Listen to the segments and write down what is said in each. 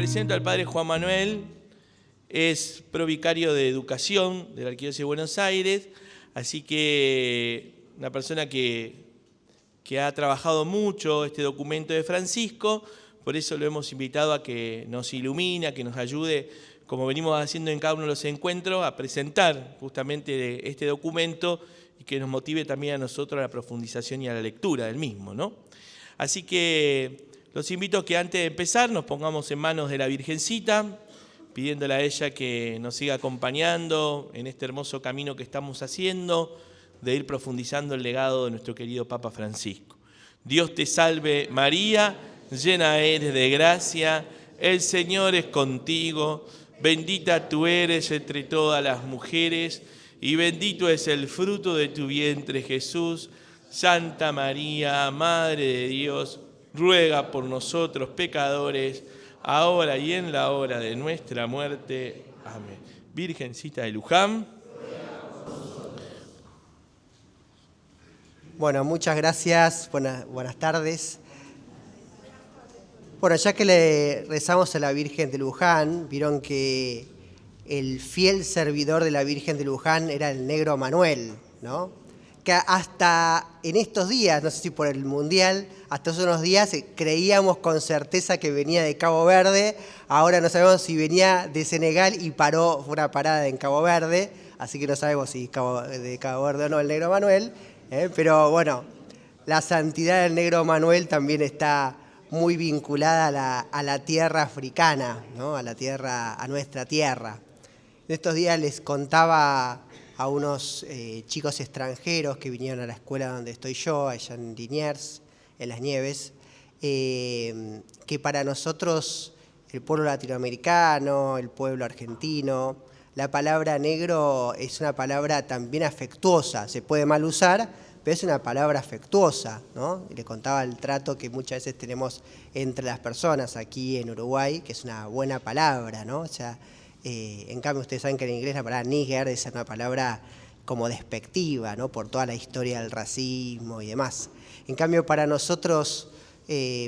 presento al padre Juan Manuel, es provicario de Educación de la Arquidiócesis de Buenos Aires, así que una persona que ha trabajado mucho este documento de Francisco, por eso lo hemos invitado a que nos ilumine, a que nos ayude, como venimos haciendo en cada uno de los encuentros, a presentar justamente este documento y que nos motive también a nosotros a la profundización y a la lectura del mismo, ¿no? Así que los invito a que antes de empezar nos pongamos en manos de la Virgencita, pidiéndole a ella que nos siga acompañando en este hermoso camino que estamos haciendo, de ir profundizando el legado de nuestro querido Papa Francisco. Dios te salve María, llena eres de gracia, el Señor es contigo, bendita tú eres entre todas las mujeres, y bendito es el fruto de tu vientre Jesús. Santa María, Madre de Dios, ruega por nosotros pecadores, ahora y en la hora de nuestra muerte. Amén. Virgencita de Luján. Bueno, muchas gracias. Buenas tardes. Bueno, ya que le rezamos a la Virgen de Luján, vieron que el fiel servidor de la Virgen de Luján era el negro Manuel, ¿no? Que hasta en estos días, no sé si por el Mundial, hasta hace unos días creíamos con certeza que venía de Cabo Verde, ahora no sabemos si venía de Senegal y fue una parada en Cabo Verde, así que no sabemos si de Cabo Verde o no el negro Manuel, pero bueno, la santidad del negro Manuel también está muy vinculada a la tierra africana, ¿no? A nuestra tierra. En estos días les contaba a unos chicos extranjeros que vinieron a la escuela donde estoy yo, allá en Liniers, en Las Nieves, que para nosotros, el pueblo latinoamericano, el pueblo argentino, la palabra negro es una palabra también afectuosa, se puede mal usar, pero es una palabra afectuosa, ¿no? Y les contaba el trato que muchas veces tenemos entre las personas aquí en Uruguay, que es una buena palabra, ¿no? O sea, en cambio, ustedes saben que en inglés la palabra nigger es una palabra como despectiva, ¿no? Por toda la historia del racismo y demás. En cambio, para nosotros,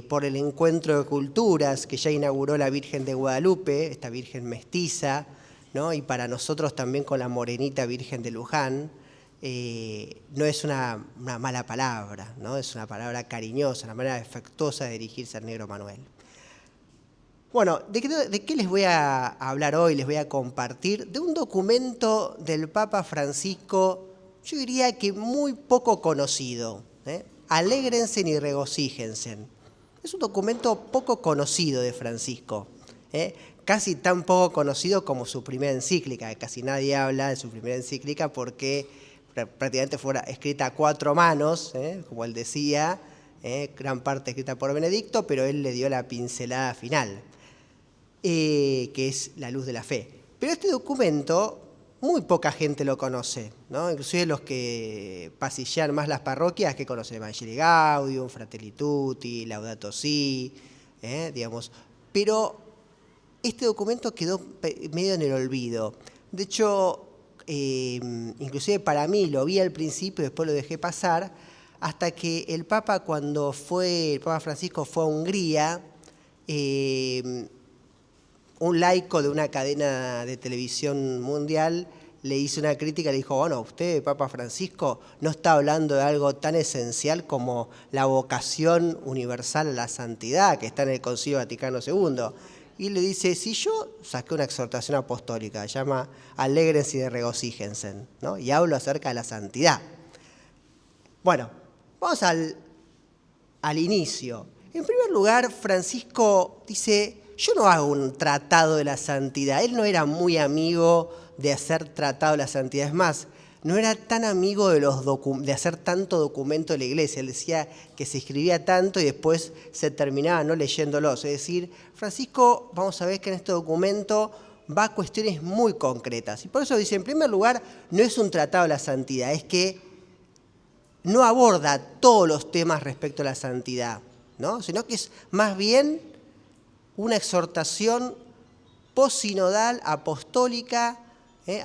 por el encuentro de culturas que ya inauguró la Virgen de Guadalupe, esta Virgen mestiza, ¿no? Y para nosotros también con la morenita Virgen de Luján, no es una mala palabra, ¿no? Es una palabra cariñosa, una manera afectuosa de dirigirse al negro Manuel. Bueno, ¿de qué les voy a hablar hoy? Les voy a compartir de un documento del Papa Francisco, yo diría que muy poco conocido. Alégrense y regocíjense. Es un documento poco conocido de Francisco, casi tan poco conocido como su primera encíclica, que casi nadie habla de su primera encíclica porque prácticamente fue escrita a 4 manos, como él decía, gran parte escrita por Benedicto, pero él le dio la pincelada final. Que es la luz de la fe. Pero este documento muy poca gente lo conoce, ¿no? Inclusive los que pasillean más las parroquias que conocen Evangelii Gaudium, Fratelli Tutti, Laudato Si, digamos. Pero este documento quedó medio en el olvido. De hecho, inclusive para mí lo vi al principio y después lo dejé pasar, hasta que el Papa el Papa Francisco fue a Hungría, un laico de una cadena de televisión mundial le hizo una crítica y le dijo, bueno, usted, Papa Francisco, no está hablando de algo tan esencial como la vocación universal a la santidad que está en el Concilio Vaticano II. Y le dice, si yo saqué una exhortación apostólica, se llama Alégrense y regocíjense, ¿no? Y hablo acerca de la santidad. Bueno, vamos al inicio. En primer lugar, Francisco dice, yo no hago un tratado de la santidad. Él no era muy amigo de hacer tratado de la santidad. Es más, no era tan amigo de hacer tanto documento de la iglesia. Él decía que se escribía tanto y después se terminaba no leyéndolos. Es decir, Francisco, vamos a ver que en este documento va a cuestiones muy concretas. Y por eso dice, en primer lugar, no es un tratado de la santidad, es que no aborda todos los temas respecto a la santidad, ¿no? Sino que es más bien una exhortación posinodal, apostólica,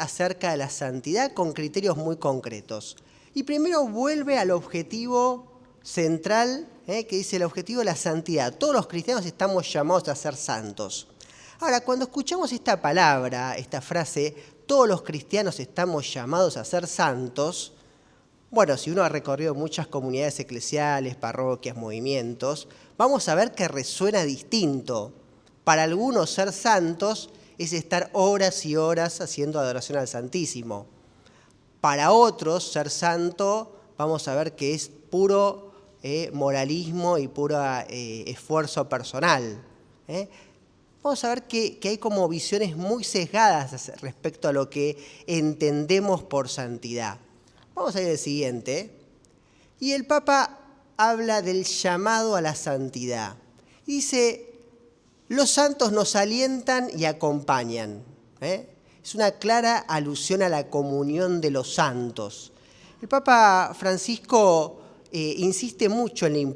acerca de la santidad con criterios muy concretos. Y primero vuelve al objetivo central, que dice el objetivo de la santidad. Todos los cristianos estamos llamados a ser santos. Ahora, cuando escuchamos esta palabra, esta frase, todos los cristianos estamos llamados a ser santos, bueno, si uno ha recorrido muchas comunidades eclesiales, parroquias, movimientos, vamos a ver que resuena distinto. Para algunos ser santos es estar horas y horas haciendo adoración al Santísimo. Para otros ser santo, vamos a ver que es puro moralismo y puro esfuerzo personal. Vamos a ver que hay como visiones muy sesgadas respecto a lo que entendemos por santidad. Vamos a ir al siguiente. Y el Papa habla del llamado a la santidad. Dice, los santos nos alientan y acompañan. Es una clara alusión a la comunión de los santos. El Papa Francisco insistía mucho también en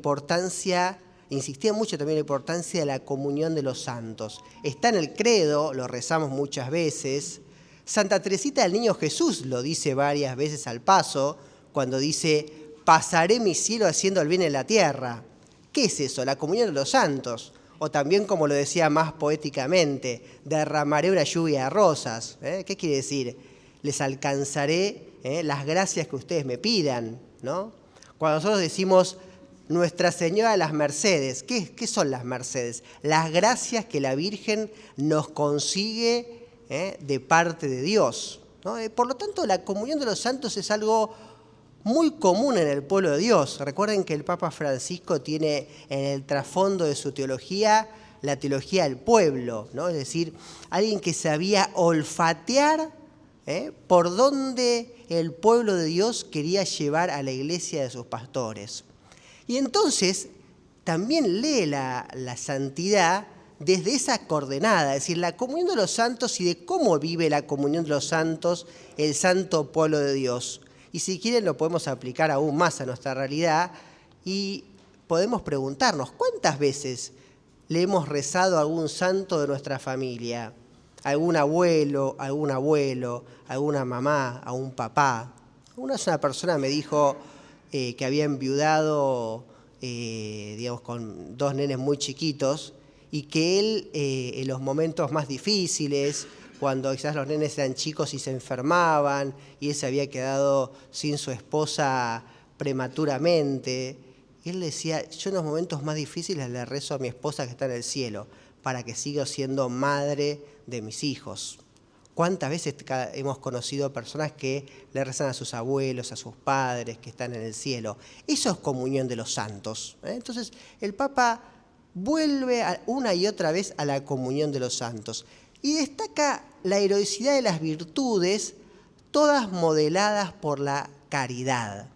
la importancia de la comunión de los santos. Está en el credo, lo rezamos muchas veces. Santa Teresita del Niño Jesús lo dice varias veces al paso, cuando dice, pasaré mi cielo haciendo el bien en la tierra. ¿Qué es eso? La comunión de los santos. O también, como lo decía más poéticamente, derramaré una lluvia de rosas. ¿Qué quiere decir? Les alcanzaré las gracias que ustedes me pidan, ¿no? Cuando nosotros decimos Nuestra Señora de las Mercedes, ¿qué son las Mercedes? Las gracias que la Virgen nos consigue de parte de Dios, ¿no? Por lo tanto, la comunión de los santos es algo muy común en el pueblo de Dios. Recuerden que el Papa Francisco tiene en el trasfondo de su teología la teología del pueblo, ¿no? Es decir, alguien que sabía olfatear por dónde el pueblo de Dios quería llevar a la iglesia de sus pastores. Y entonces también lee la santidad desde esa coordenada, es decir, la comunión de los santos y de cómo vive la comunión de los santos el santo pueblo de Dios. Y si quieren lo podemos aplicar aún más a nuestra realidad y podemos preguntarnos, ¿cuántas veces le hemos rezado a algún santo de nuestra familia? ¿Algún abuelo, alguna mamá, a un papá? Una persona me dijo que había enviudado con 2 nenes muy chiquitos y que él en los momentos más difíciles, cuando quizás los nenes eran chicos y se enfermaban y él se había quedado sin su esposa prematuramente, él decía, yo en los momentos más difíciles le rezo a mi esposa que está en el cielo para que siga siendo madre de mis hijos. ¿Cuántas veces hemos conocido personas que le rezan a sus abuelos, a sus padres que están en el cielo? Eso es comunión de los santos. Entonces, el Papa vuelve una y otra vez a la comunión de los santos y destaca la heroicidad de las virtudes, todas modeladas por la caridad.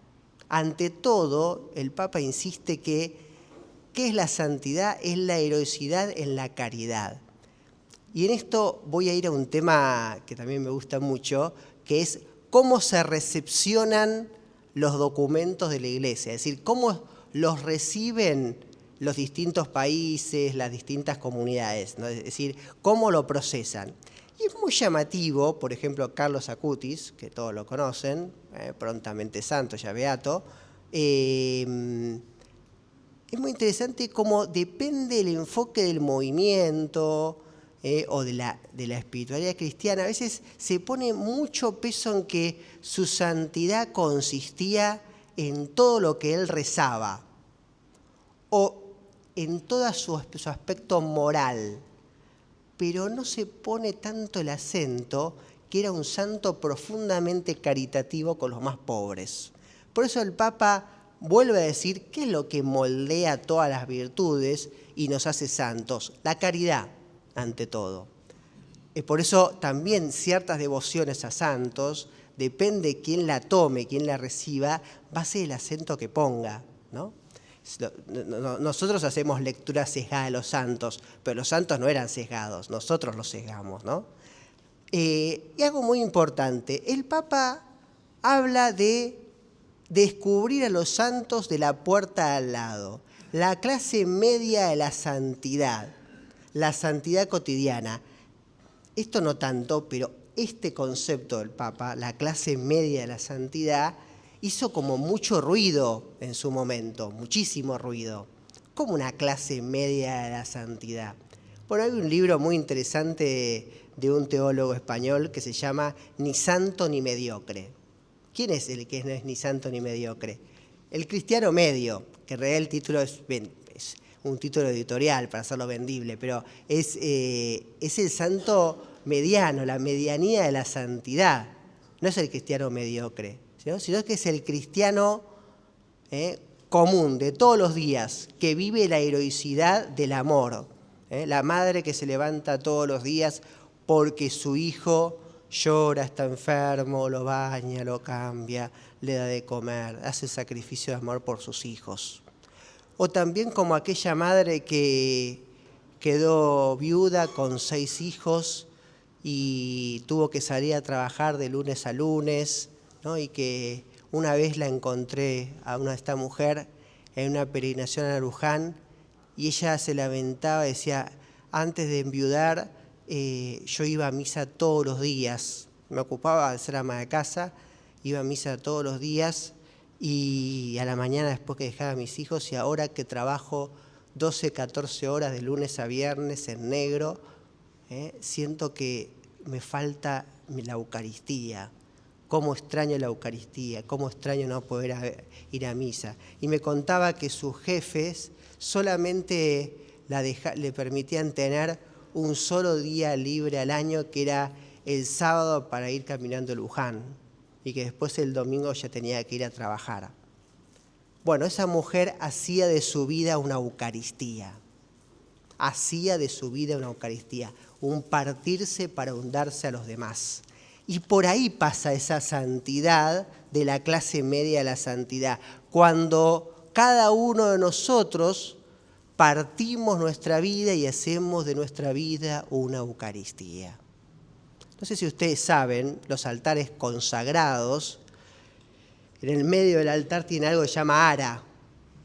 Ante todo, el Papa insiste que ¿qué es la santidad? Es la heroicidad en la caridad. Y en esto voy a ir a un tema que también me gusta mucho, que es cómo se recepcionan los documentos de la Iglesia, es decir, cómo los reciben los distintos países, las distintas comunidades, ¿no? Es decir, cómo lo procesan. Y es muy llamativo, por ejemplo, Carlos Acutis, que todos lo conocen, prontamente santo, ya beato, es muy interesante cómo depende el enfoque del movimiento o de la espiritualidad cristiana. A veces se pone mucho peso en que su santidad consistía en todo lo que él rezaba o en todo su aspecto moral, pero no se pone tanto el acento que era un santo profundamente caritativo con los más pobres. Por eso el Papa vuelve a decir qué es lo que moldea todas las virtudes y nos hace santos, la caridad ante todo. Por eso también ciertas devociones a santos, depende quién la tome, quién la reciba, va a ser el acento que ponga, ¿no? Nosotros hacemos lectura sesgada de los santos, pero los santos no eran sesgados, nosotros los sesgamos, ¿no? Y algo muy importante, el Papa habla de descubrir a los santos de la puerta al lado, la clase media de la santidad cotidiana. Esto no tanto, pero este concepto del Papa, la clase media de la santidad, hizo como mucho ruido en su momento, muchísimo ruido. ¿Cómo una clase media de la santidad? Bueno, hay un libro muy interesante de un teólogo español que se llama Ni santo ni mediocre. ¿Quién es el que no es ni santo ni mediocre? El cristiano medio, que en realidad el título es un título editorial para hacerlo vendible, pero es el santo mediano, la medianía de la santidad. No es el cristiano mediocre, sino que es el cristiano común de todos los días, que vive la heroicidad del amor. La madre que se levanta todos los días porque su hijo llora, está enfermo, lo baña, lo cambia, le da de comer, hace sacrificio de amor por sus hijos. O también como aquella madre que quedó viuda con 6 hijos y tuvo que salir a trabajar de lunes a lunes, ¿no? Y que una vez la encontré a esta mujer en una peregrinación a Luján y ella se lamentaba, decía, antes de enviudar yo iba a misa todos los días, me ocupaba de ser ama de casa, iba a misa todos los días y a la mañana después que dejaba a mis hijos y ahora que trabajo 12, 14 horas de lunes a viernes en negro, siento que me falta la Eucaristía. Cómo extraño la Eucaristía, cómo extraño no poder ir a misa. Y me contaba que sus jefes solamente le permitían tener un solo día libre al año, que era el sábado para ir caminando a Luján, y que después el domingo ya tenía que ir a trabajar. Bueno, esa mujer hacía de su vida una Eucaristía. Hacía de su vida una Eucaristía, un partirse para hundarse a los demás. Y por ahí pasa esa santidad de la clase media de la santidad, cuando cada uno de nosotros partimos nuestra vida y hacemos de nuestra vida una Eucaristía. No sé si ustedes saben, los altares consagrados, en el medio del altar tiene algo que se llama ara,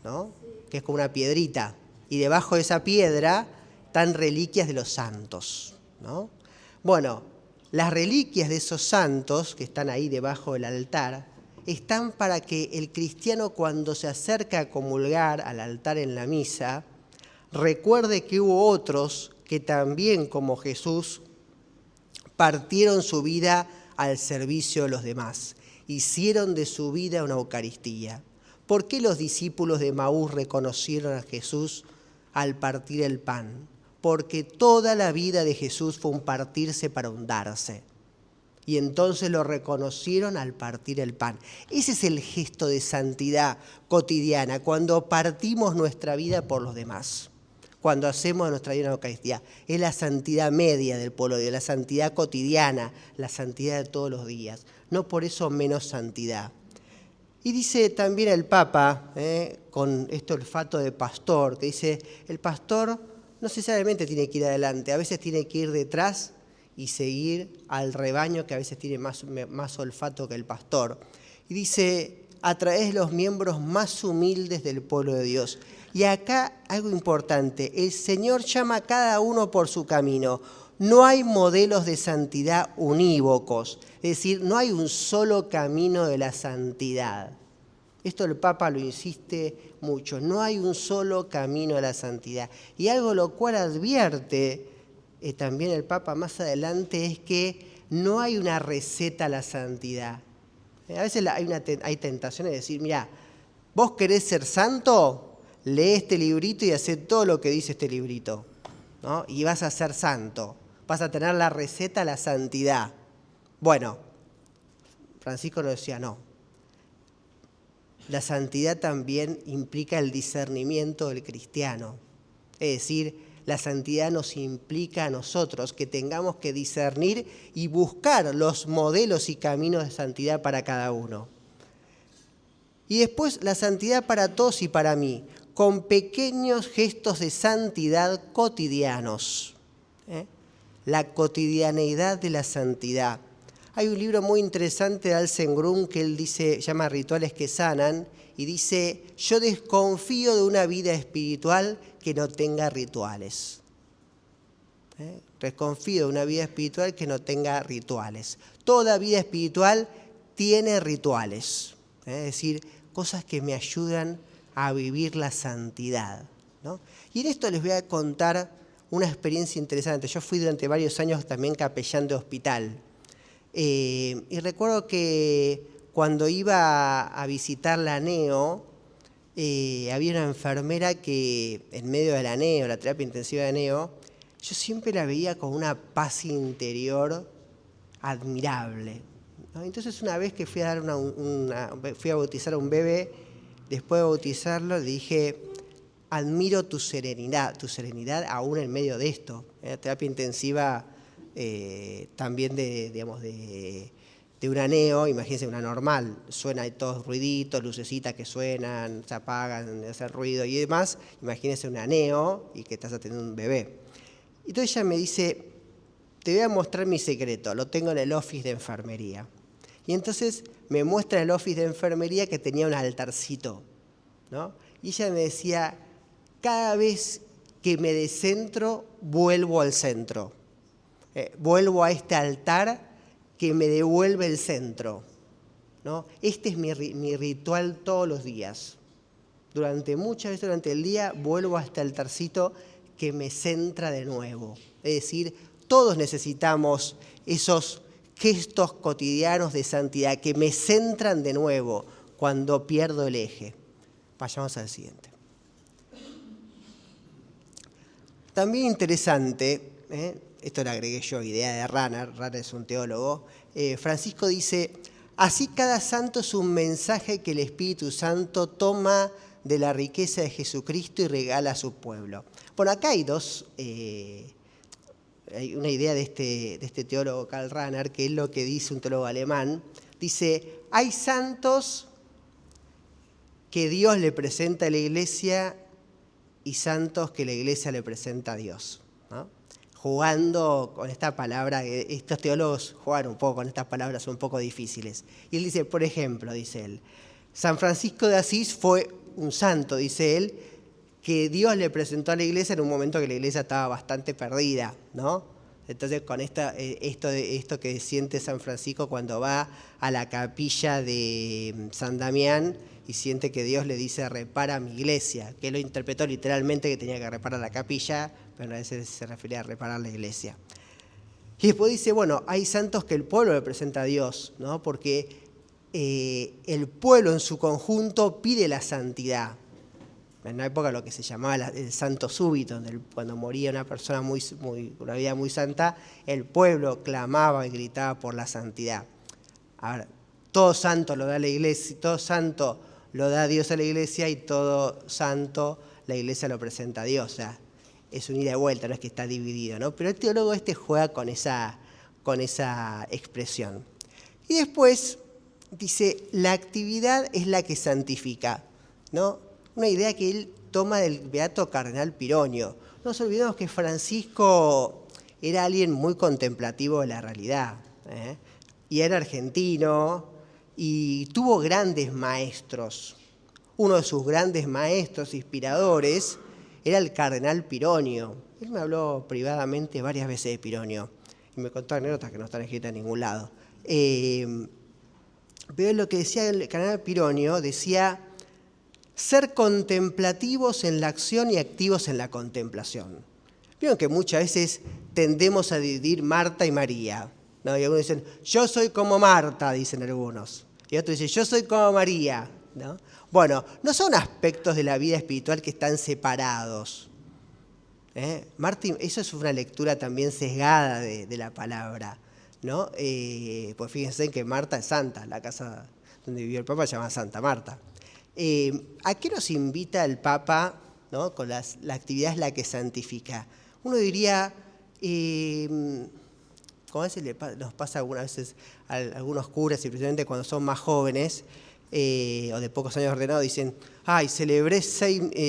¿no? Que es como una piedrita, y debajo de esa piedra están reliquias de los santos, ¿no? Bueno, las reliquias de esos santos que están ahí debajo del altar están para que el cristiano, cuando se acerca a comulgar al altar en la misa, recuerde que hubo otros que también, como Jesús, partieron su vida al servicio de los demás, hicieron de su vida una Eucaristía. ¿Por qué los discípulos de Emaús reconocieron a Jesús al partir el pan? Porque toda la vida de Jesús fue un partirse para hundarse. Y entonces lo reconocieron al partir el pan. Ese es el gesto de santidad cotidiana, cuando partimos nuestra vida por los demás. Cuando hacemos de nuestra vida una Eucaristía. Es la santidad media del pueblo de Dios, la santidad cotidiana, la santidad de todos los días. No por eso menos santidad. Y dice también el Papa, con este olfato de pastor, que dice, el pastor no necesariamente tiene que ir adelante, a veces tiene que ir detrás y seguir al rebaño, que a veces tiene más olfato que el pastor. Y dice, atraes los miembros más humildes del pueblo de Dios. Y acá algo importante, el Señor llama a cada uno por su camino. No hay modelos de santidad unívocos, es decir, no hay un solo camino de la santidad. Esto el Papa lo insiste mucho, no hay un solo camino de la santidad. Y algo lo cual advierte también el Papa más adelante es que no hay una receta a la santidad. A veces hay tentaciones de decir, mira, vos querés ser santo, lee este librito y hacé todo lo que dice este librito, ¿no? Y vas a ser santo, vas a tener la receta a la santidad. Bueno, Francisco nos decía, no. La santidad también implica el discernimiento del cristiano. Es decir, la santidad nos implica a nosotros que tengamos que discernir y buscar los modelos y caminos de santidad para cada uno. Y después la santidad para todos y para mí, con pequeños gestos de santidad cotidianos. La cotidianeidad de la santidad. Hay un libro muy interesante de Alsengrun que él dice, llama Rituales que sanan, y dice, yo desconfío de una vida espiritual que no tenga rituales. Desconfío de una vida espiritual que no tenga rituales. Toda vida espiritual tiene rituales, es decir, cosas que me ayudan a vivir la santidad, ¿no? Y en esto les voy a contar una experiencia interesante. Yo fui durante varios años también capellán de hospital. Y recuerdo que cuando iba a visitar la NEO, había una enfermera que en medio de la NEO, la terapia intensiva de NEO, yo siempre la veía con una paz interior admirable, ¿no? Entonces una vez que fui a bautizar a un bebé, después de bautizarlo le dije: admiro tu serenidad aún en medio de esto. La terapia intensiva también de una NEO, imagínense una normal, suena todos ruiditos, lucecitas que suenan, se apagan, hacen ruido y demás. Imagínense una NEO y que estás atendiendo un bebé. Entonces ella me dice: te voy a mostrar mi secreto, lo tengo en el office de enfermería. Y entonces me muestra el office de enfermería que tenía un altarcito, ¿no? Y ella me decía: cada vez que me descentro, vuelvo al centro. Vuelvo a este altar que me devuelve el centro, ¿no? Este es mi ritual todos los días. Muchas veces durante el día vuelvo a este altarcito que me centra de nuevo. Es decir, todos necesitamos esos gestos cotidianos de santidad que me centran de nuevo cuando pierdo el eje. Vayamos al siguiente. También interesante, esto lo agregué yo, idea de Rahner es un teólogo. Francisco dice: así cada santo es un mensaje que el Espíritu Santo toma de la riqueza de Jesucristo y regala a su pueblo. Bueno, acá hay hay una idea de este teólogo Karl Rahner, que es lo que dice un teólogo alemán. Dice: hay santos que Dios le presenta a la Iglesia y santos que la Iglesia le presenta a Dios, ¿no? Jugando con esta palabra, estos teólogos juegan un poco con estas palabras un poco difíciles. Y él dice, por ejemplo, dice él, San Francisco de Asís fue un santo, dice él, que Dios le presentó a la Iglesia en un momento que la Iglesia estaba bastante perdida, ¿no? Entonces, con esto que siente San Francisco cuando va a la capilla de San Damián y siente que Dios le dice: repara mi iglesia, que él lo interpretó literalmente que tenía que reparar la capilla, pero a veces se refería a reparar la iglesia. Y después dice, bueno, hay santos que el pueblo le presenta a Dios, ¿no? Porque el pueblo en su conjunto pide la santidad. En una época lo que se llamaba el santo súbito, cuando moría una persona una vida muy santa, el pueblo clamaba y gritaba por la santidad. Ahora, todo santo lo da la iglesia, todo santo lo da Dios a la iglesia y todo santo la iglesia lo presenta a Dios. O sea, es un ida y vuelta, no es que está dividido, ¿no? Pero el teólogo juega con esa expresión. Y después dice, la actividad es la que santifica, ¿no? Una idea que él toma del beato cardenal Pironio. No nos olvidemos que Francisco era alguien muy contemplativo de la realidad, y era argentino y tuvo grandes maestros. Uno de sus grandes maestros inspiradores era el cardenal Pironio. Él me habló privadamente varias veces de Pironio y me contó anécdotas que no están escritas en ningún lado. Pero lo que decía el cardenal Pironio, decía: ser contemplativos en la acción y activos en la contemplación. Vieron que muchas veces tendemos a dividir Marta y María, ¿no? Y algunos dicen, yo soy como Marta, dicen algunos. Y otros dicen, yo soy como María, ¿no? Bueno, no son aspectos de la vida espiritual que están separados. Marta, eso es una lectura también sesgada de la palabra, ¿no? Pues fíjense que Marta es santa, la casa donde vivió el Papa se llama Santa Marta. ¿A qué nos invita el Papa, ¿no? Con la actividad es la que santifica? Uno diría, como a veces nos pasa algunas veces a algunos curas, especialmente cuando son más jóvenes o de pocos años ordenados, dicen, ay, celebré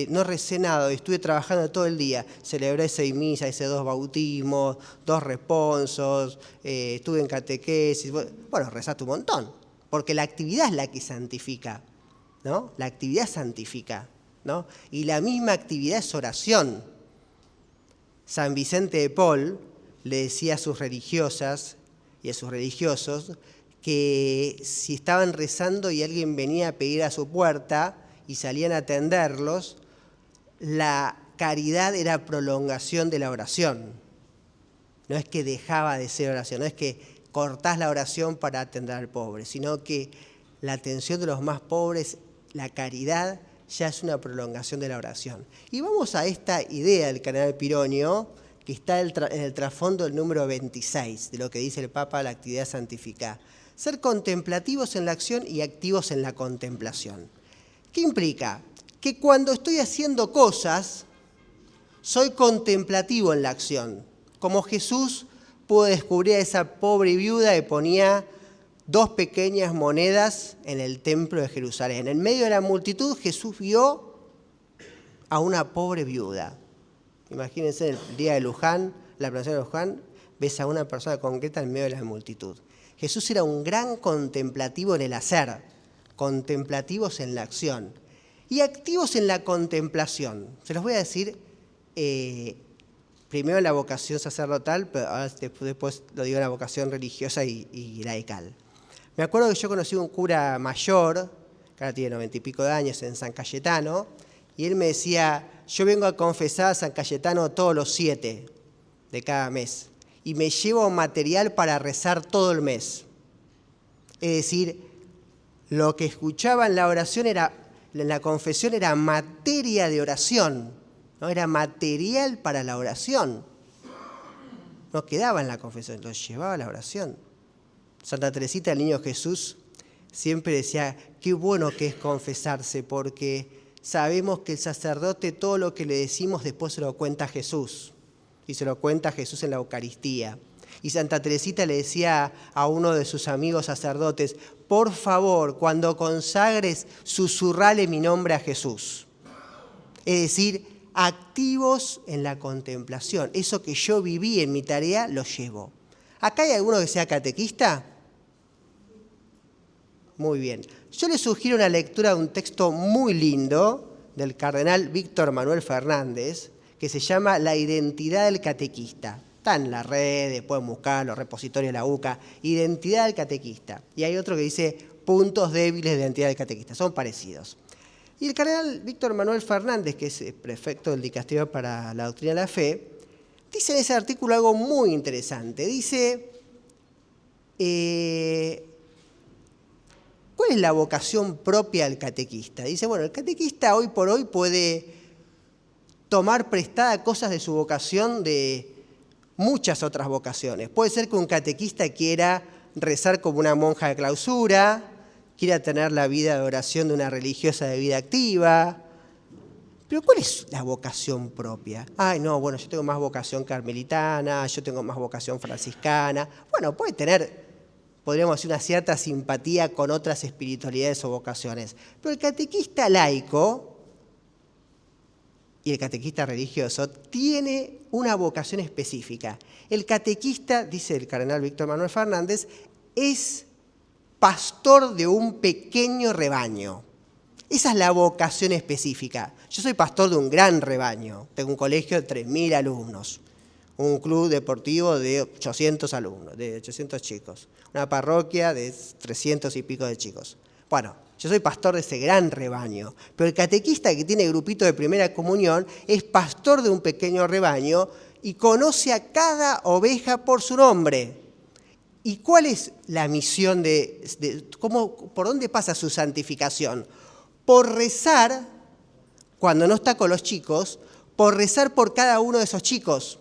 no recé nada, estuve trabajando todo el día, celebré 6 misas, hice 2 bautismos, 2 responsos, estuve en catequesis. Bueno, rezaste un montón, porque la actividad es la que santifica, ¿no? La actividad santifica, ¿no? Y la misma actividad es oración. San Vicente de Paul le decía a sus religiosas y a sus religiosos que si estaban rezando y alguien venía a pedir a su puerta y salían a atenderlos, la caridad era prolongación de la oración. No es que dejaba de ser oración, no es que cortás la oración para atender al pobre, sino que la atención de los más pobres, la caridad, ya es una prolongación de la oración. Y vamos a esta idea del cardenal Pironio, que está en el trasfondo del número 26, de lo que dice el Papa, la actividad santificada. Ser contemplativos en la acción y activos en la contemplación. ¿Qué implica? Que cuando estoy haciendo cosas, soy contemplativo en la acción. Como Jesús pudo descubrir a esa pobre viuda que ponía 2 pequeñas monedas en el templo de Jerusalén. En medio de la multitud, Jesús vio a una pobre viuda. Imagínense el día de Luján, la procesión de Luján, ves a una persona concreta en medio de la multitud. Jesús era un gran contemplativo en el hacer, contemplativos en la acción y activos en la contemplación. Se los voy a decir primero la vocación sacerdotal, pero ahora después lo digo la vocación religiosa y laical. Me acuerdo que yo conocí un cura mayor, que ahora tiene 90 y pico de años, en San Cayetano, y él me decía, yo vengo a confesar a San Cayetano todos los 7 de cada mes, y me llevo material para rezar todo el mes. Es decir, lo que escuchaba en la oración en la confesión era materia de oración, ¿no? Era material para la oración. No quedaba en la confesión, lo llevaba a la oración. Santa Teresita del Niño Jesús siempre decía, qué bueno que es confesarse, porque sabemos que el sacerdote todo lo que le decimos después se lo cuenta a Jesús. Y se lo cuenta a Jesús en la Eucaristía. Y Santa Teresita le decía a uno de sus amigos sacerdotes, por favor, cuando consagres, susurrale mi nombre a Jesús. Es decir, activos en la contemplación. Eso que yo viví en mi tarea, lo llevo. ¿Acá hay alguno que sea catequista? Muy bien. Yo les sugiero una lectura de un texto muy lindo del cardenal Víctor Manuel Fernández, que se llama La identidad del catequista. Está en la red, pueden buscar los repositorios de la UCA, Identidad del catequista. Y hay otro que dice Puntos débiles de la identidad del catequista. Son parecidos. Y el cardenal Víctor Manuel Fernández, que es prefecto del Dicasterio para la Doctrina de la Fe, dice en ese artículo algo muy interesante. Dice, ¿cuál es la vocación propia del catequista? Dice, bueno, el catequista hoy por hoy puede tomar prestada cosas de su vocación de muchas otras vocaciones. Puede ser que un catequista quiera rezar como una monja de clausura, quiera tener la vida de oración de una religiosa de vida activa. Pero ¿cuál es la vocación propia? Ay, no, bueno, yo tengo más vocación carmelitana, yo tengo más vocación franciscana. Bueno, puede tener, podríamos decir, una cierta simpatía con otras espiritualidades o vocaciones. Pero el catequista laico y el catequista religioso tiene una vocación específica. El catequista, dice el cardenal Víctor Manuel Fernández, es pastor de un pequeño rebaño. Esa es la vocación específica. Yo soy pastor de un gran rebaño. Tengo un colegio de 3.000 alumnos, un club deportivo de 800 alumnos, de 800 chicos, una parroquia de 300 y pico de chicos. Bueno, yo soy pastor de ese gran rebaño, pero el catequista que tiene grupito de primera comunión es pastor de un pequeño rebaño y conoce a cada oveja por su nombre. ¿Y cuál es la misión por dónde pasa su santificación? Por rezar, cuando no está con los chicos, por rezar por cada uno de esos chicos.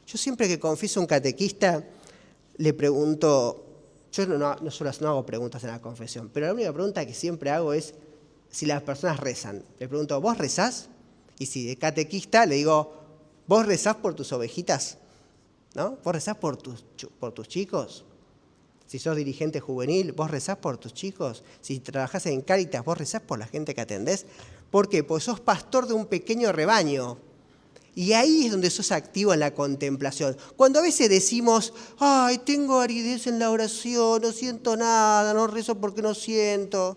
Yo siempre que confieso a un catequista, le pregunto, yo no hago preguntas en la confesión, pero la única pregunta que siempre hago es si las personas rezan. Le pregunto, ¿vos rezás? Y si de catequista le digo, ¿vos rezás por tus ovejitas? ¿No? ¿Vos rezás por tus chicos? Si sos dirigente juvenil, ¿vos rezás por tus chicos? Si trabajás en Cáritas, ¿vos rezás por la gente que atendés? ¿Por qué? Porque sos pastor de un pequeño rebaño. Y ahí es donde sos activo en la contemplación. Cuando a veces decimos, ay, tengo aridez en la oración, no siento nada, no rezo porque no siento.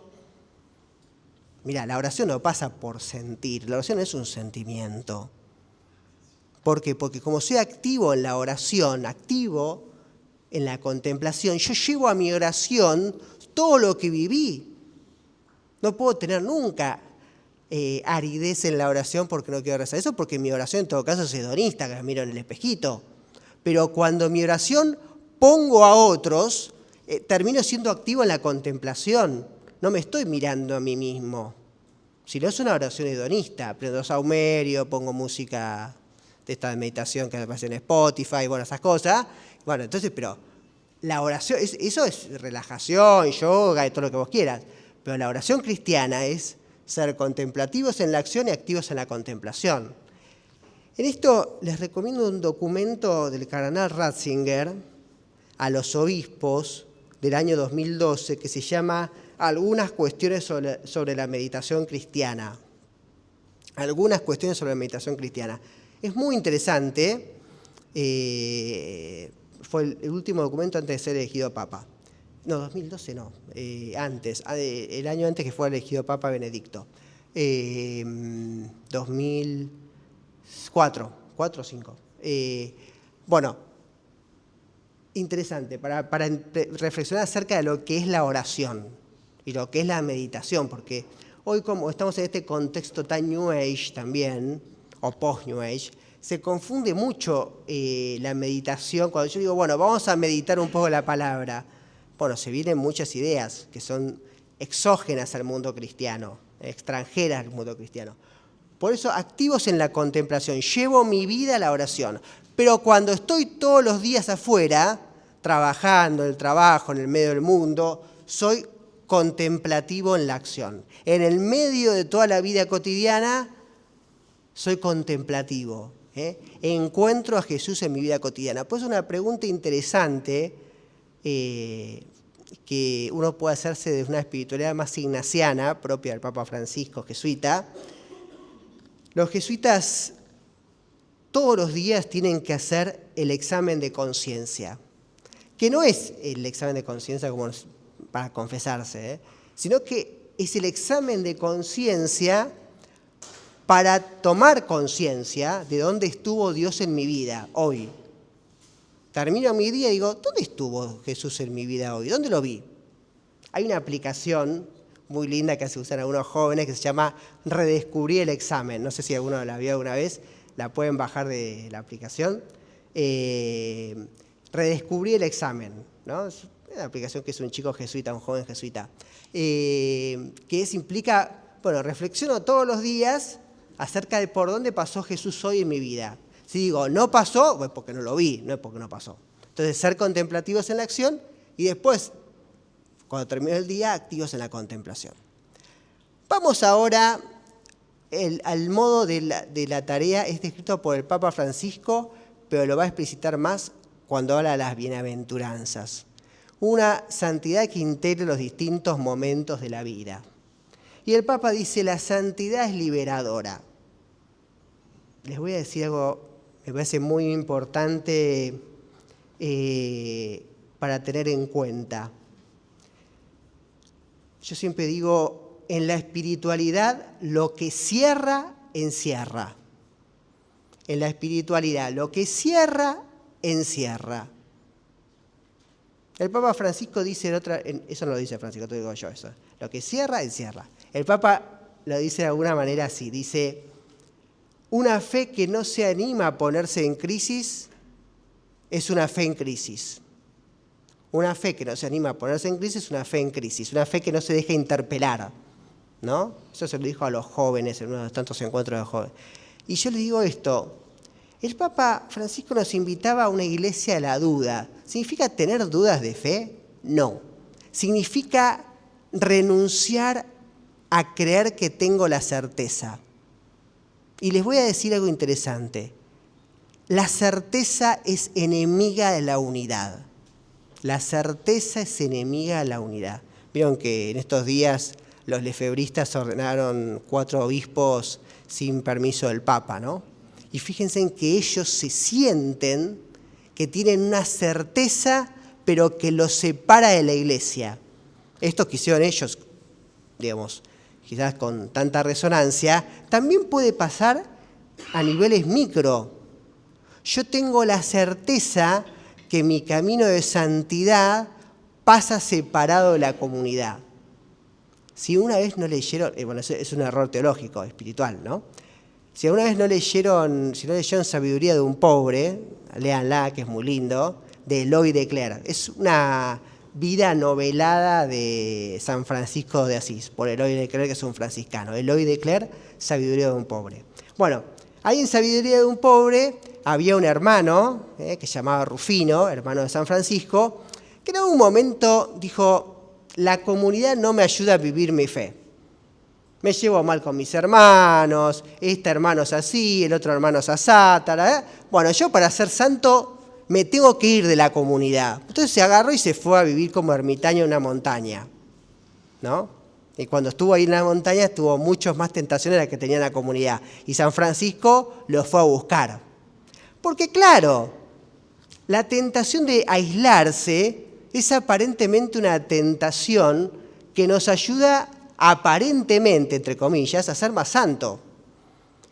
Mirá, la oración no pasa por sentir, la oración es un sentimiento. ¿Por qué? Porque como soy activo en la oración, activo en la contemplación, yo llevo a mi oración todo lo que viví. No puedo tener nunca aridez en la oración porque no quiero rezar. Eso porque mi oración en todo caso es hedonista, que la miro en el espejito. Pero cuando mi oración pongo a otros, termino siendo activo en la contemplación. No me estoy mirando a mí mismo. Si no es una oración hedonista, prendo saumerio, pongo música de esta meditación que aparece en Spotify, bueno, esas cosas. Bueno, entonces, pero la oración, eso es relajación, yoga y todo lo que vos quieras. Pero la oración cristiana es ser contemplativos en la acción y activos en la contemplación. En esto les recomiendo un documento del cardenal Ratzinger a los obispos del año 2012 que se llama Algunas cuestiones sobre la meditación cristiana. Algunas cuestiones sobre la meditación cristiana. Es muy interesante. Fue el último documento antes de ser elegido Papa. No, 2012 no, antes, el año antes que fue elegido Papa Benedicto. 2004, 4 o 5. Bueno, interesante, para reflexionar acerca de lo que es la oración y lo que es la meditación, porque hoy como estamos en este contexto tan New Age también, o post-New Age, se confunde mucho la meditación. Cuando yo digo, bueno, vamos a meditar un poco la palabra, bueno, se vienen muchas ideas que son exógenas al mundo cristiano, extranjeras al mundo cristiano. Por eso, activos en la contemplación, llevo mi vida a la oración. Pero cuando estoy todos los días afuera, trabajando, en el trabajo, en el medio del mundo, soy contemplativo en la acción. En el medio de toda la vida cotidiana, soy contemplativo. Encuentro a Jesús en mi vida cotidiana. Pues es una pregunta interesante que uno puede hacerse desde una espiritualidad más ignaciana, propia del Papa Francisco, jesuita. Los jesuitas todos los días tienen que hacer el examen de conciencia, que no es el examen de conciencia como para confesarse, sino que es el examen de conciencia para tomar conciencia de dónde estuvo Dios en mi vida hoy. Termino mi día y digo, ¿dónde estuvo Jesús en mi vida hoy? ¿Dónde lo vi? Hay una aplicación muy linda que se usan algunos jóvenes que se llama Redescubrir el examen. No sé si alguno la vio alguna vez, la pueden bajar de la aplicación. Redescubrir el examen, ¿no? Es una aplicación que es un chico jesuita, un joven jesuita, implica, bueno, reflexiono todos los días acerca de por dónde pasó Jesús hoy en mi vida. Si digo, no pasó, pues porque no lo vi, no es porque no pasó. Entonces, ser contemplativos en la acción y después, cuando termine el día, activos en la contemplación. Vamos ahora al modo de la tarea. Es descrito por el Papa Francisco, pero lo va a explicitar más cuando habla de las bienaventuranzas. Una santidad que integre los distintos momentos de la vida. Y el Papa dice, la santidad es liberadora. Les voy a decir algo que me parece muy importante para tener en cuenta. Yo siempre digo, en la espiritualidad lo que cierra, encierra. En la espiritualidad lo que cierra, encierra. El Papa Francisco dice, eso no lo dice Francisco, te digo yo eso. Lo que cierra, encierra. El Papa lo dice de alguna manera así, dice, una fe que no se anima a ponerse en crisis es una fe en crisis. Una fe que no se anima a ponerse en crisis es una fe en crisis, una fe que no se deja interpelar, ¿no? Eso se lo dijo a los jóvenes en uno de los tantos encuentros de jóvenes. Y yo les digo esto, el Papa Francisco nos invitaba a una iglesia de la duda. ¿Significa tener dudas de fe? No. Significa renunciar a creer que tengo la certeza. Y les voy a decir algo interesante. La certeza es enemiga de la unidad. La certeza es enemiga de la unidad. Vieron que en estos días los lefebristas ordenaron 4 obispos sin permiso del Papa, ¿no? Y fíjense en que ellos se sienten que tienen una certeza, pero que los separa de la iglesia. Esto que hicieron ellos, digamos, quizás con tanta resonancia, también puede pasar a niveles micro. Yo tengo la certeza que mi camino de santidad pasa separado de la comunidad. si una vez no leyeron, bueno, es un error teológico, espiritual, ¿no? Si alguna vez no leyeron Sabiduría de un pobre, léanla, que es muy lindo, de Eloy de Clare. Es una vida novelada de San Francisco de Asís, por Eloy de Clare, que es un franciscano. Eloy de Clare, Sabiduría de un pobre. Bueno, ahí en Sabiduría de un pobre había un hermano que se llamaba Rufino, hermano de San Francisco, que en algún momento dijo: la comunidad no me ayuda a vivir mi fe. Me llevo mal con mis hermanos, este hermano es así, el otro hermano es asátara. Bueno, yo para ser santo me tengo que ir de la comunidad. Entonces se agarró y se fue a vivir como ermitaño en una montaña, ¿no? Y cuando estuvo ahí en la montaña tuvo muchas más tentaciones de las que tenía la comunidad. Y San Francisco lo fue a buscar. Porque claro, la tentación de aislarse es aparentemente una tentación que nos ayuda aparentemente, entre comillas, a ser más santo.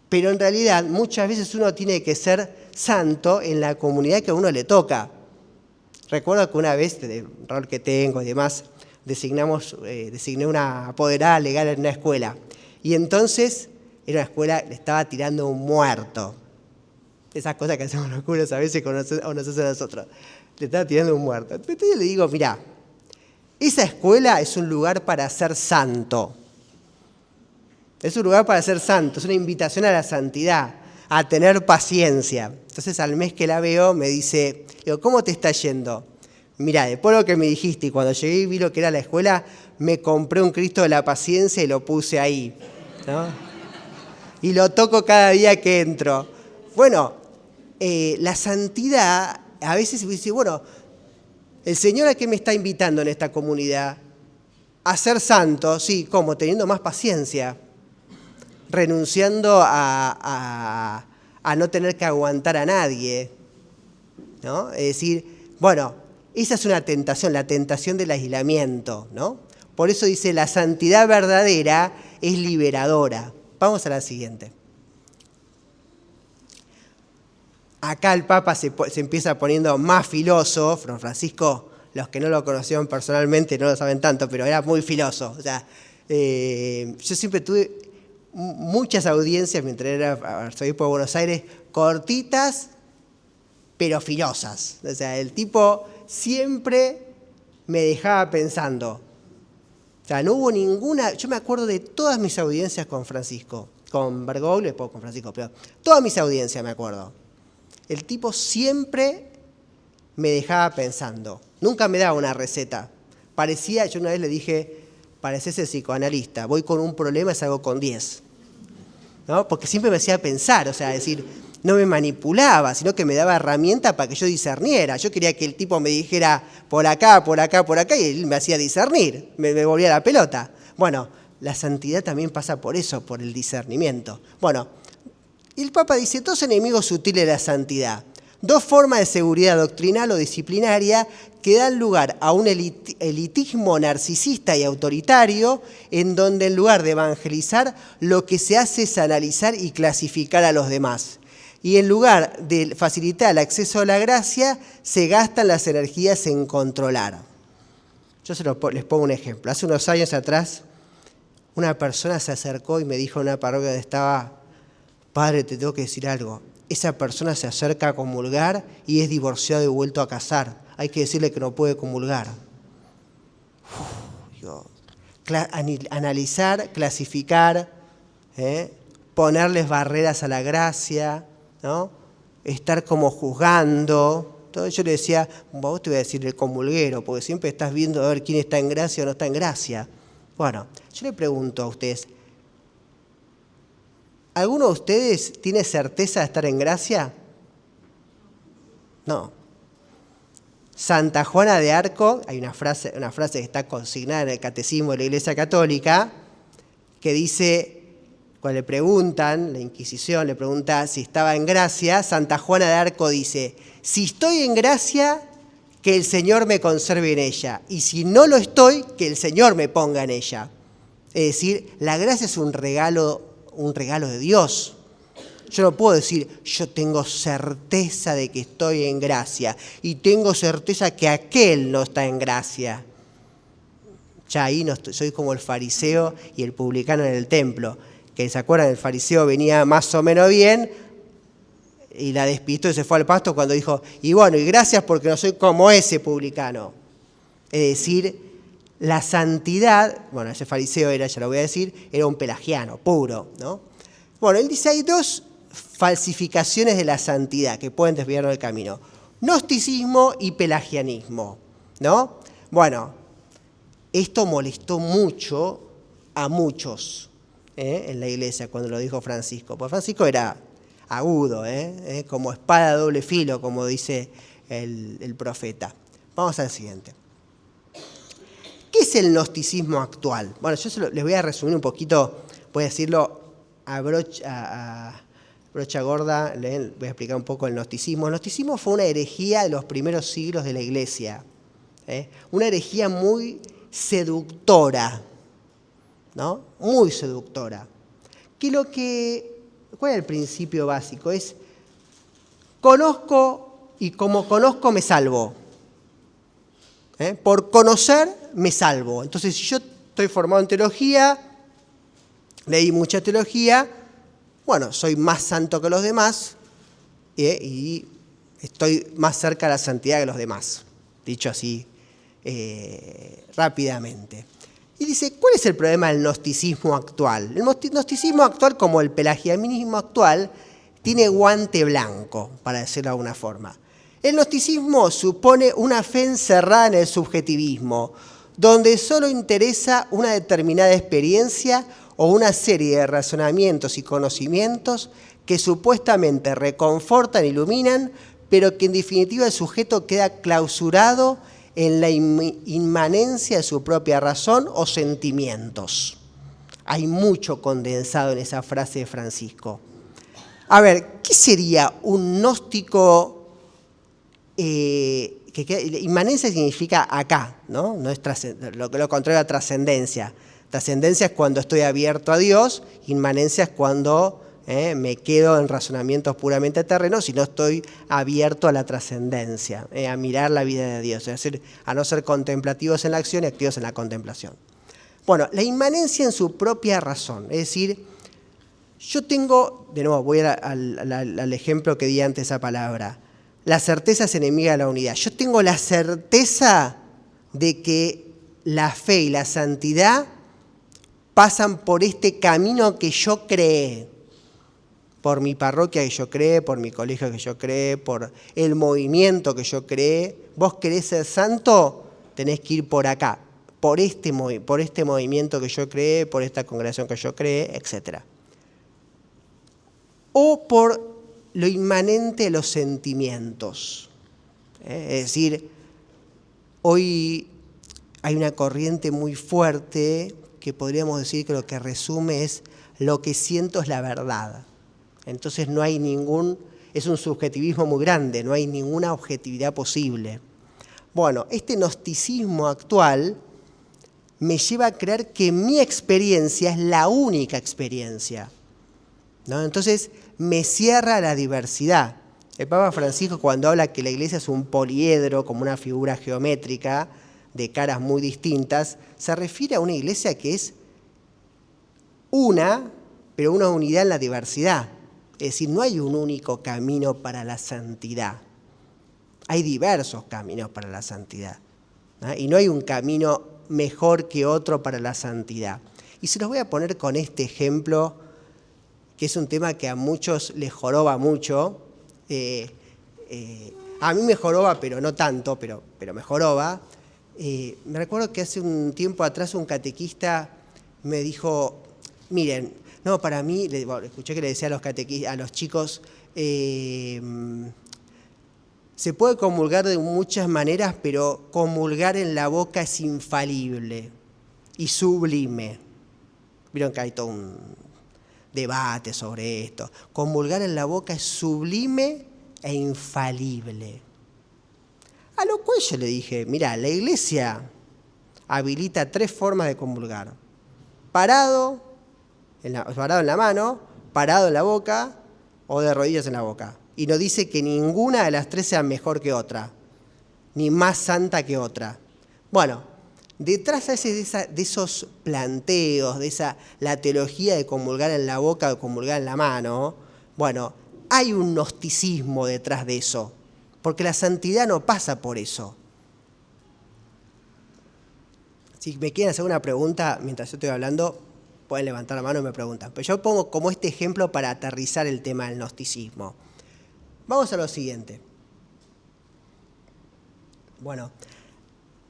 Pero en realidad muchas veces uno tiene que ser santo en la comunidad que a uno le toca. Recuerdo que una vez, del rol que tengo y demás, designé una apoderada legal en una escuela. Y entonces, en una escuela le estaba tirando un muerto. Esas cosas que hacemos los curas a veces o nos hacen a nosotros. Le estaba tirando un muerto. Entonces yo le digo: mirá, esa escuela es un lugar para ser santo. Es un lugar para ser santo, es una invitación a la santidad, a tener paciencia. Entonces al mes que la veo me dice, digo, ¿cómo te está yendo? Mirá, después de lo que me dijiste y cuando llegué y vi lo que era la escuela, me compré un Cristo de la paciencia y lo puse ahí, ¿no? Y lo toco cada día que entro. Bueno, la santidad, a veces me dice, bueno, ¿el Señor a qué me está invitando en esta comunidad? A ser santo, sí, ¿cómo? Teniendo más paciencia, renunciando a no tener que aguantar a nadie, ¿no? Es decir, bueno, esa es una tentación, la tentación del aislamiento, ¿no? Por eso dice, la santidad verdadera es liberadora. Vamos a la siguiente. Acá el Papa se empieza poniendo más filósofo. Don Francisco, los que no lo conocieron personalmente no lo saben tanto, pero era muy filósofo. O sea, yo siempre tuve muchas audiencias mientras era arzobispo de Buenos Aires, cortitas, pero filosas. O sea, el tipo siempre me dejaba pensando. O sea, no hubo ninguna... Yo me acuerdo de todas mis audiencias con Francisco, con Bergoglio, después con Francisco, pero todas mis audiencias me acuerdo. El tipo siempre me dejaba pensando. Nunca me daba una receta. Parecía, yo una vez le dije, pareces el psicoanalista, voy con un problema y salgo con 10. ¿No? Porque siempre me hacía pensar, o sea, decir, no me manipulaba, sino que me daba herramientas para que yo discerniera. Yo quería que el tipo me dijera por acá, por acá, por acá, y él me hacía discernir, me volvía la pelota. Bueno, la santidad también pasa por eso, por el discernimiento. Bueno, y el Papa dice, 2 enemigos sutiles de la santidad. 2 formas de seguridad doctrinal o disciplinaria que dan lugar a un elitismo narcisista y autoritario, en donde en lugar de evangelizar, lo que se hace es analizar y clasificar a los demás. Y en lugar de facilitar el acceso a la gracia, se gastan las energías en controlar. Yo les pongo un ejemplo. Hace unos años atrás, una persona se acercó y me dijo en una parroquia donde estaba, padre, te tengo que decir algo. Esa persona se acerca a comulgar y es divorciado y vuelto a casar. Hay que decirle que no puede comulgar. Analizar, clasificar, ponerles barreras a la gracia, ¿no? Estar como juzgando. Entonces yo le decía, vos te voy a decir el comulguero, porque siempre estás viendo a ver quién está en gracia o no está en gracia. Bueno, yo le pregunto a ustedes, ¿alguno de ustedes tiene certeza de estar en gracia? No. Santa Juana de Arco, hay una frase que está consignada en el Catecismo de la Iglesia Católica, que dice, cuando le preguntan, la Inquisición le pregunta si estaba en gracia, Santa Juana de Arco dice, si estoy en gracia, que el Señor me conserve en ella, y si no lo estoy, que el Señor me ponga en ella. Es decir, la gracia es un regalo de Dios. Yo no puedo decir, yo tengo certeza de que estoy en gracia y tengo certeza que aquel no está en gracia. Ya ahí no estoy, soy como el fariseo y el publicano en el templo, que se acuerdan, el fariseo venía más o menos bien y la despistó y se fue al pasto cuando dijo, y bueno, y gracias porque no soy como ese publicano. Es decir, la santidad, bueno, ese fariseo era, ya lo voy a decir, era un pelagiano, puro, ¿no? Bueno, él dice, hay dos falsificaciones de la santidad que pueden desviarnos del camino. Gnosticismo y pelagianismo, ¿no? Bueno, esto molestó mucho a muchos en la iglesia cuando lo dijo Francisco. Porque Francisco era agudo, como espada de doble filo, como dice el profeta. Vamos al siguiente. ¿Qué es el gnosticismo actual? Bueno, yo les voy a resumir un poquito, voy a decirlo a brocha gorda, voy a explicar un poco el gnosticismo. El gnosticismo fue una herejía de los primeros siglos de la iglesia, una herejía muy seductora, ¿no? Muy seductora. ¿Cuál es el principio básico? Es conozco y como conozco me salvo. Por conocer me salvo. Entonces, si yo estoy formado en teología, leí mucha teología, bueno, soy más santo que los demás y estoy más cerca de la santidad que los demás, dicho así rápidamente. Y dice, ¿cuál es el problema del gnosticismo actual? El gnosticismo actual, como el pelagianismo actual, tiene guante blanco, para decirlo de alguna forma. El gnosticismo supone una fe encerrada en el subjetivismo, donde solo interesa una determinada experiencia o una serie de razonamientos y conocimientos que supuestamente reconfortan e iluminan, pero que en definitiva el sujeto queda clausurado en la inmanencia de su propia razón o sentimientos. Hay mucho condensado en esa frase de Francisco. A ver, ¿qué sería un gnóstico? Inmanencia significa acá, ¿no? No es lo contrario a trascendencia. Trascendencia es cuando estoy abierto a Dios, inmanencia es cuando me quedo en razonamientos puramente terrenos y no estoy abierto a la trascendencia, a mirar la vida de Dios, es decir, a no ser contemplativos en la acción y activos en la contemplación. Bueno, la inmanencia en su propia razón, es decir, yo tengo, de nuevo, voy al ejemplo que di antes esa palabra, la certeza es enemiga de la unidad. Yo tengo la certeza de que la fe y la santidad pasan por este camino que yo creé, por mi parroquia que yo creé, por mi colegio que yo creé, por el movimiento que yo creé. Vos querés ser santo, tenés que ir por acá, por este movimiento que yo creé, por esta congregación que yo creé, etc. O por lo inmanente de los sentimientos. Es decir, hoy hay una corriente muy fuerte que podríamos decir que lo que resume es lo que siento es la verdad. Entonces no hay es un subjetivismo muy grande, no hay ninguna objetividad posible. Bueno, este gnosticismo actual me lleva a creer que mi experiencia es la única experiencia, ¿no? Entonces me cierra la diversidad. El Papa Francisco, cuando habla que la iglesia es un poliedro, como una figura geométrica de caras muy distintas, se refiere a una iglesia que es una, pero una unidad en la diversidad. Es decir, no hay un único camino para la santidad. Hay diversos caminos para la santidad, ¿no? Y no hay un camino mejor que otro para la santidad. Y se los voy a poner con este ejemplo, que es un tema que a muchos les joroba mucho. A mí me joroba, pero no tanto, pero me joroba. Me recuerdo que hace un tiempo atrás un catequista me dijo, miren, no, para mí, escuché que le decía a los chicos, se puede comulgar de muchas maneras, pero comulgar en la boca es infalible y sublime. Vieron que hay todo un debate sobre esto. Comulgar en la boca es sublime e infalible. A lo cual yo le dije, mirá, la iglesia habilita 3 formas de comulgar. Parado en la mano, parado en la boca o de rodillas en la boca. Y nos dice que ninguna de las 3 sea mejor que otra, ni más santa que otra. Bueno, detrás a veces de esos planteos, la teología de comulgar en la boca o comulgar en la mano, bueno, hay un gnosticismo detrás de eso, porque la santidad no pasa por eso. Si me quieren hacer una pregunta mientras yo estoy hablando, pueden levantar la mano y me preguntan. Pero yo pongo como este ejemplo para aterrizar el tema del gnosticismo. Vamos a lo siguiente. Bueno,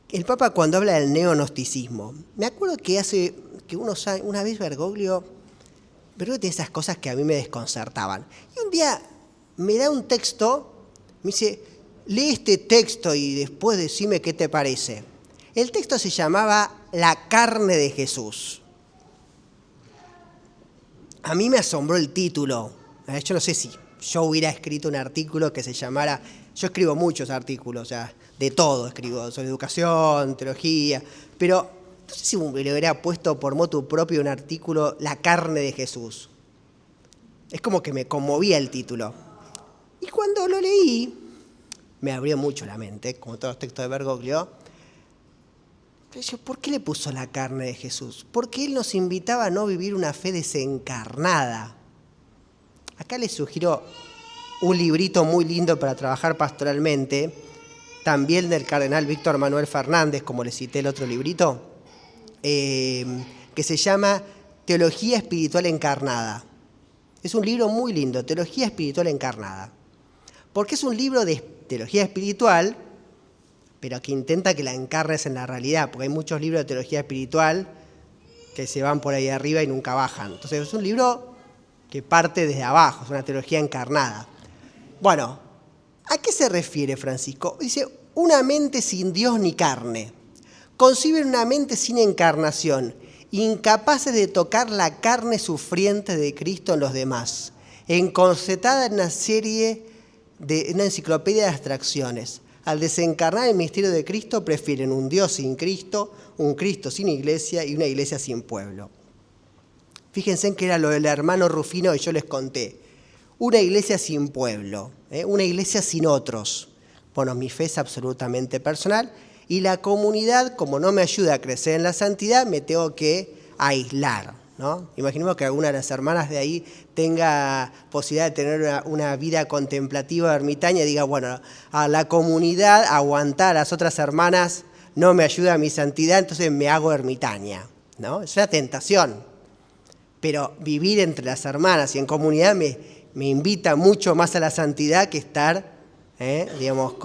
el Papa cuando habla del neognosticismo, me acuerdo que unos años, una vez Bergoglio tiene esas cosas que a mí me desconcertaban. Y un día me da un texto, me dice, lee este texto y después decime qué te parece. El texto se llamaba La carne de Jesús. A mí me asombró el título. Yo no sé si yo hubiera escrito un artículo que se llamara... Yo escribo muchos artículos, o sea, de todo escribo, sobre educación, teología, pero no sé si me le hubiera puesto por motu propio un artículo La carne de Jesús. Es como que me conmovía el título. Y cuando lo leí, me abrió mucho la mente, como todos los textos de Bergoglio. ¿Por qué le puso la carne de Jesús? Porque él nos invitaba a no vivir una fe desencarnada. Acá les sugiero un librito muy lindo para trabajar pastoralmente, también del cardenal Víctor Manuel Fernández, como les cité el otro librito, que se llama Teología Espiritual Encarnada. Es un libro muy lindo, Teología Espiritual Encarnada. Porque es un libro de teología espiritual, pero que intenta que la encarnes en la realidad, porque hay muchos libros de teología espiritual que se van por ahí arriba y nunca bajan. Entonces es un libro que parte desde abajo, es una teología encarnada. Bueno, ¿a qué se refiere Francisco? Dice, una mente sin Dios ni carne. Conciben una mente sin encarnación, incapaces de tocar la carne sufriente de Cristo en los demás, encorsetada en una enciclopedia de abstracciones. Al desencarnar el misterio de Cristo, prefieren un Dios sin Cristo, un Cristo sin iglesia y una iglesia sin pueblo. Fíjense en que era lo del hermano Rufino que yo les conté. Una iglesia sin pueblo, una iglesia sin otros. Bueno, mi fe es absolutamente personal y la comunidad, como no me ayuda a crecer en la santidad, me tengo que aislar, ¿no? Imaginemos que alguna de las hermanas de ahí tenga posibilidad de tener una vida contemplativa ermitaña y diga, bueno, a la comunidad aguantar a las otras hermanas no me ayuda a mi santidad, entonces me hago ermitaña, ¿no? Es una tentación. Pero vivir entre las hermanas y en comunidad me invita mucho más a la santidad que estar, digamos,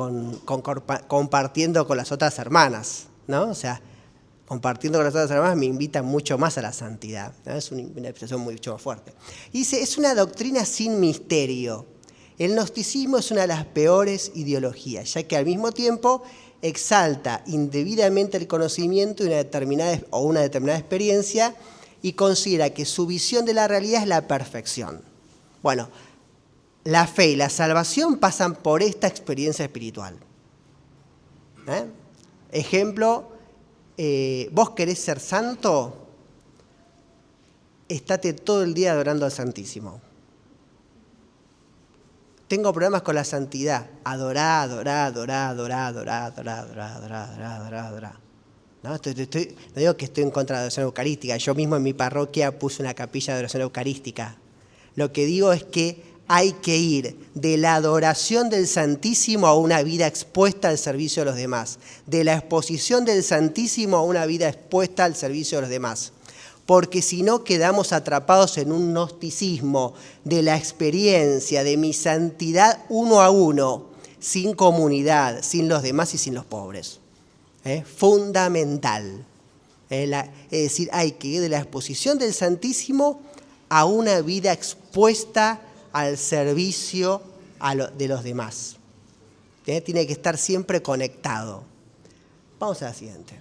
compartiendo con las otras hermanas, ¿no? O sea, compartiendo con las otras hermanas me invita mucho más a la santidad, ¿no? Es una expresión mucho más fuerte. Y dice, es una doctrina sin misterio. El gnosticismo es una de las peores ideologías, ya que al mismo tiempo exalta indebidamente el conocimiento de una determinada experiencia y considera que su visión de la realidad es la perfección. Bueno, la fe y la salvación pasan por esta experiencia espiritual. Ejemplo, vos querés ser santo, estate todo el día adorando al Santísimo. Tengo problemas con la santidad. Adorá. No digo que estoy en contra de la adoración eucarística. Yo mismo en mi parroquia puse una capilla de adoración eucarística. Lo que digo es que hay que ir de la adoración del Santísimo a una vida expuesta al servicio de los demás. De la exposición del Santísimo a una vida expuesta al servicio de los demás. Porque si no quedamos atrapados en un gnosticismo de la experiencia de mi santidad uno a uno, sin comunidad, sin los demás y sin los pobres. Fundamental. Es decir, hay que ir de la exposición del Santísimo a una vida expuesta al servicio de los demás. Tiene que estar siempre conectado. Vamos a la siguiente.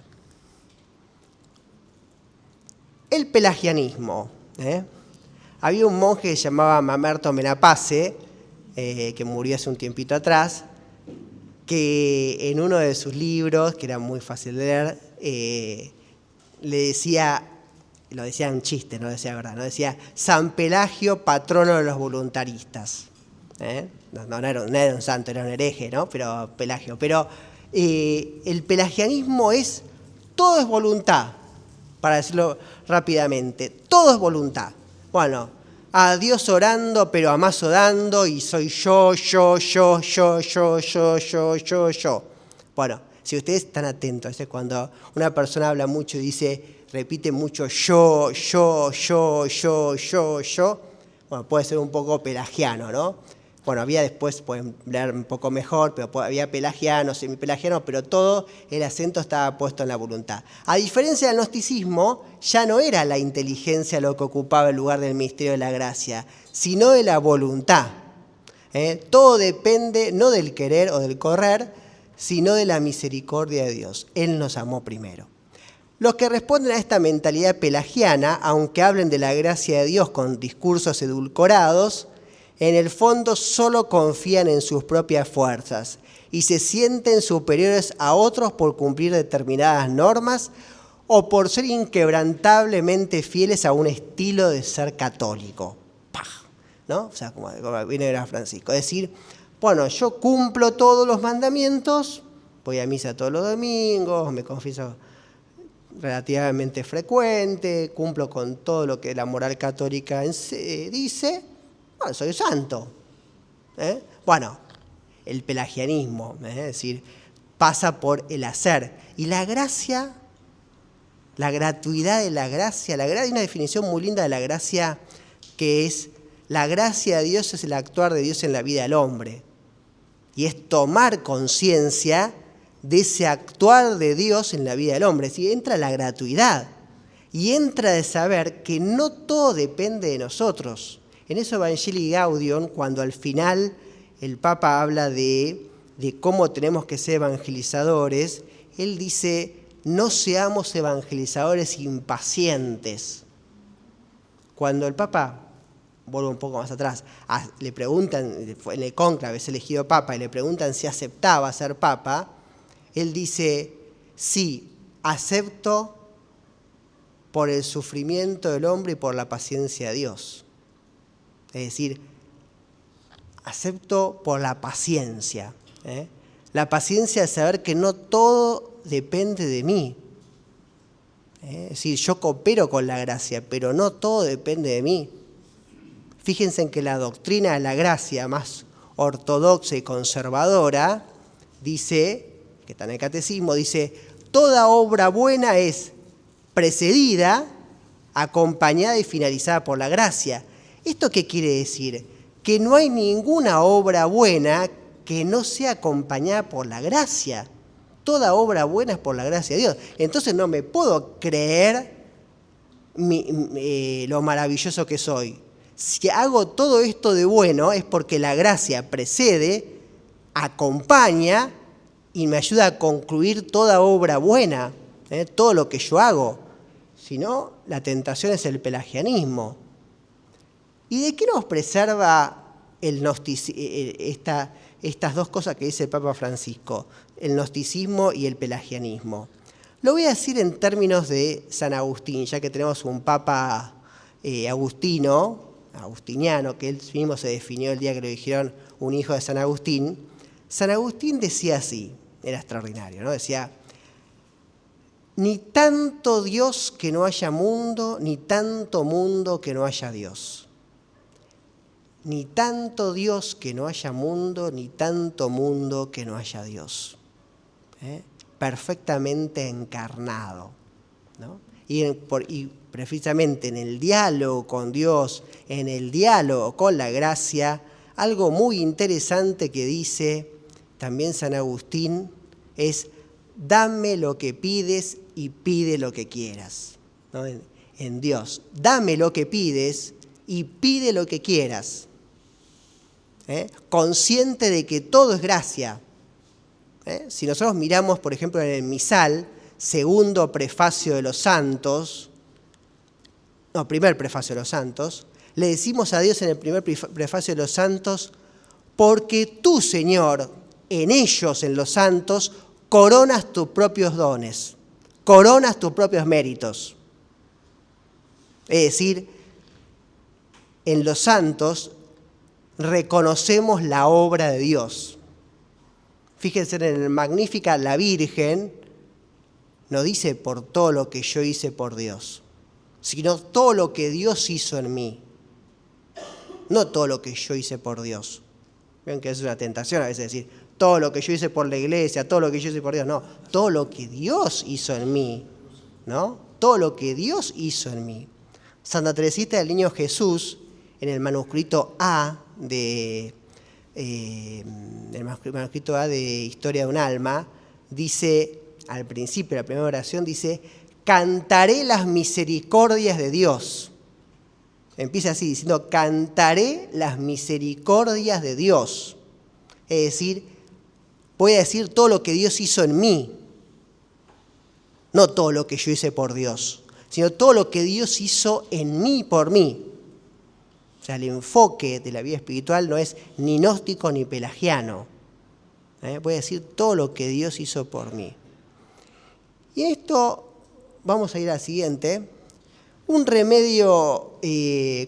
El pelagianismo. Había un monje que se llamaba Mamerto Menapace, que murió hace un tiempito atrás, que en uno de sus libros, que era muy fácil de leer, le decía, lo decía en chiste, no lo decía verdad, no decía San Pelagio, patrono de los voluntaristas. No era un santo, era un hereje, ¿no? Pero Pelagio. Pero el pelagianismo es todo es voluntad, para decirlo rápidamente, todo es voluntad. Bueno, a Dios orando, pero a más orando, y soy yo. Bueno, si ustedes están atentos, es cuando una persona habla mucho y repite mucho yo, bueno, puede ser un poco pelagiano, ¿no? Bueno, había después, pueden leer un poco mejor, pero había pelagiano, semipelagiano, pero todo el acento estaba puesto en la voluntad. A diferencia del gnosticismo, ya no era la inteligencia lo que ocupaba el lugar del misterio de la gracia, sino de la voluntad. Todo depende no del querer o del correr, sino de la misericordia de Dios. Él nos amó primero. Los que responden a esta mentalidad pelagiana, aunque hablen de la gracia de Dios con discursos edulcorados, en el fondo solo confían en sus propias fuerzas y se sienten superiores a otros por cumplir determinadas normas o por ser inquebrantablemente fieles a un estilo de ser católico. ¡Pah! ¿No? O sea, como viene de Francisco. Es decir, bueno, yo cumplo todos los mandamientos, voy a misa todos los domingos, me confieso relativamente frecuente, cumplo con todo lo que la moral católica dice. Bueno, soy santo. Bueno, el pelagianismo, es decir, pasa por el hacer. Y la gracia, la gratuidad de la gracia, hay una definición muy linda de la gracia que es, la gracia de Dios es el actuar de Dios en la vida del hombre. Y es tomar conciencia de ese actuar de Dios en la vida del hombre. Es decir, entra la gratuidad y entra de saber que no todo depende de nosotros. En eso Evangelii Gaudium, cuando al final el Papa habla de cómo tenemos que ser evangelizadores, él dice, no seamos evangelizadores impacientes. Cuando el Papa, vuelvo un poco más atrás, le preguntan, en el cónclave es elegido Papa, y le preguntan si aceptaba ser Papa, él dice, sí, acepto por el sufrimiento del hombre y por la paciencia de Dios. Es decir, acepto por la paciencia. La paciencia de saber que no todo depende de mí. Es decir, yo coopero con la gracia, pero no todo depende de mí. Fíjense en que la doctrina de la gracia más ortodoxa y conservadora dice, que está en el catecismo, dice, toda obra buena es precedida, acompañada y finalizada por la gracia. ¿Esto qué quiere decir? Que no hay ninguna obra buena que no sea acompañada por la gracia. Toda obra buena es por la gracia de Dios. Entonces no me puedo creer lo maravilloso que soy. Si hago todo esto de bueno es porque la gracia precede, acompaña y me ayuda a concluir toda obra buena, todo lo que yo hago. Si no, la tentación es el pelagianismo. ¿Y de qué nos preserva estas dos cosas que dice el Papa Francisco, el gnosticismo y el pelagianismo? Lo voy a decir en términos de San Agustín, ya que tenemos un Papa agustiniano, que él mismo se definió el día que lo dijeron un hijo de San Agustín. San Agustín decía así, era extraordinario, ¿no? Decía, ni tanto Dios que no haya mundo, ni tanto mundo que no haya Dios. Ni tanto Dios que no haya mundo, ni tanto mundo que no haya Dios. Perfectamente encarnado, ¿no? Y precisamente en el diálogo con Dios, en el diálogo con la gracia, algo muy interesante que dice también San Agustín es, dame lo que pides y pide lo que quieras, ¿no? En Dios, dame lo que pides y pide lo que quieras. Consciente de que todo es gracia. Si nosotros miramos, por ejemplo, en el misal, primer prefacio de los santos, le decimos a Dios en el primer prefacio de los santos, porque tú, Señor, en ellos, en los santos, coronas tus propios dones, coronas tus propios méritos. Es decir, en los santos reconocemos la obra de Dios. Fíjense en el Magnífica, la Virgen no dice por todo lo que yo hice por Dios, sino todo lo que Dios hizo en mí. No todo lo que yo hice por Dios. Ven que es una tentación a veces decir, todo lo que yo hice por la iglesia, todo lo que yo hice por Dios. No, todo lo que Dios hizo en mí, ¿no? Todo lo que Dios hizo en mí. Santa Teresita del Niño Jesús, en el manuscrito A de Historia de un Alma, dice, al principio, la primera oración dice, cantaré las misericordias de Dios. Empieza así, diciendo, cantaré las misericordias de Dios. Es decir, voy a decir todo lo que Dios hizo en mí. No todo lo que yo hice por Dios, sino todo lo que Dios hizo en mí por mí. O sea, el enfoque de la vida espiritual no es ni gnóstico ni pelagiano. Voy a decir todo lo que Dios hizo por mí. Y esto, vamos a ir al siguiente. Un remedio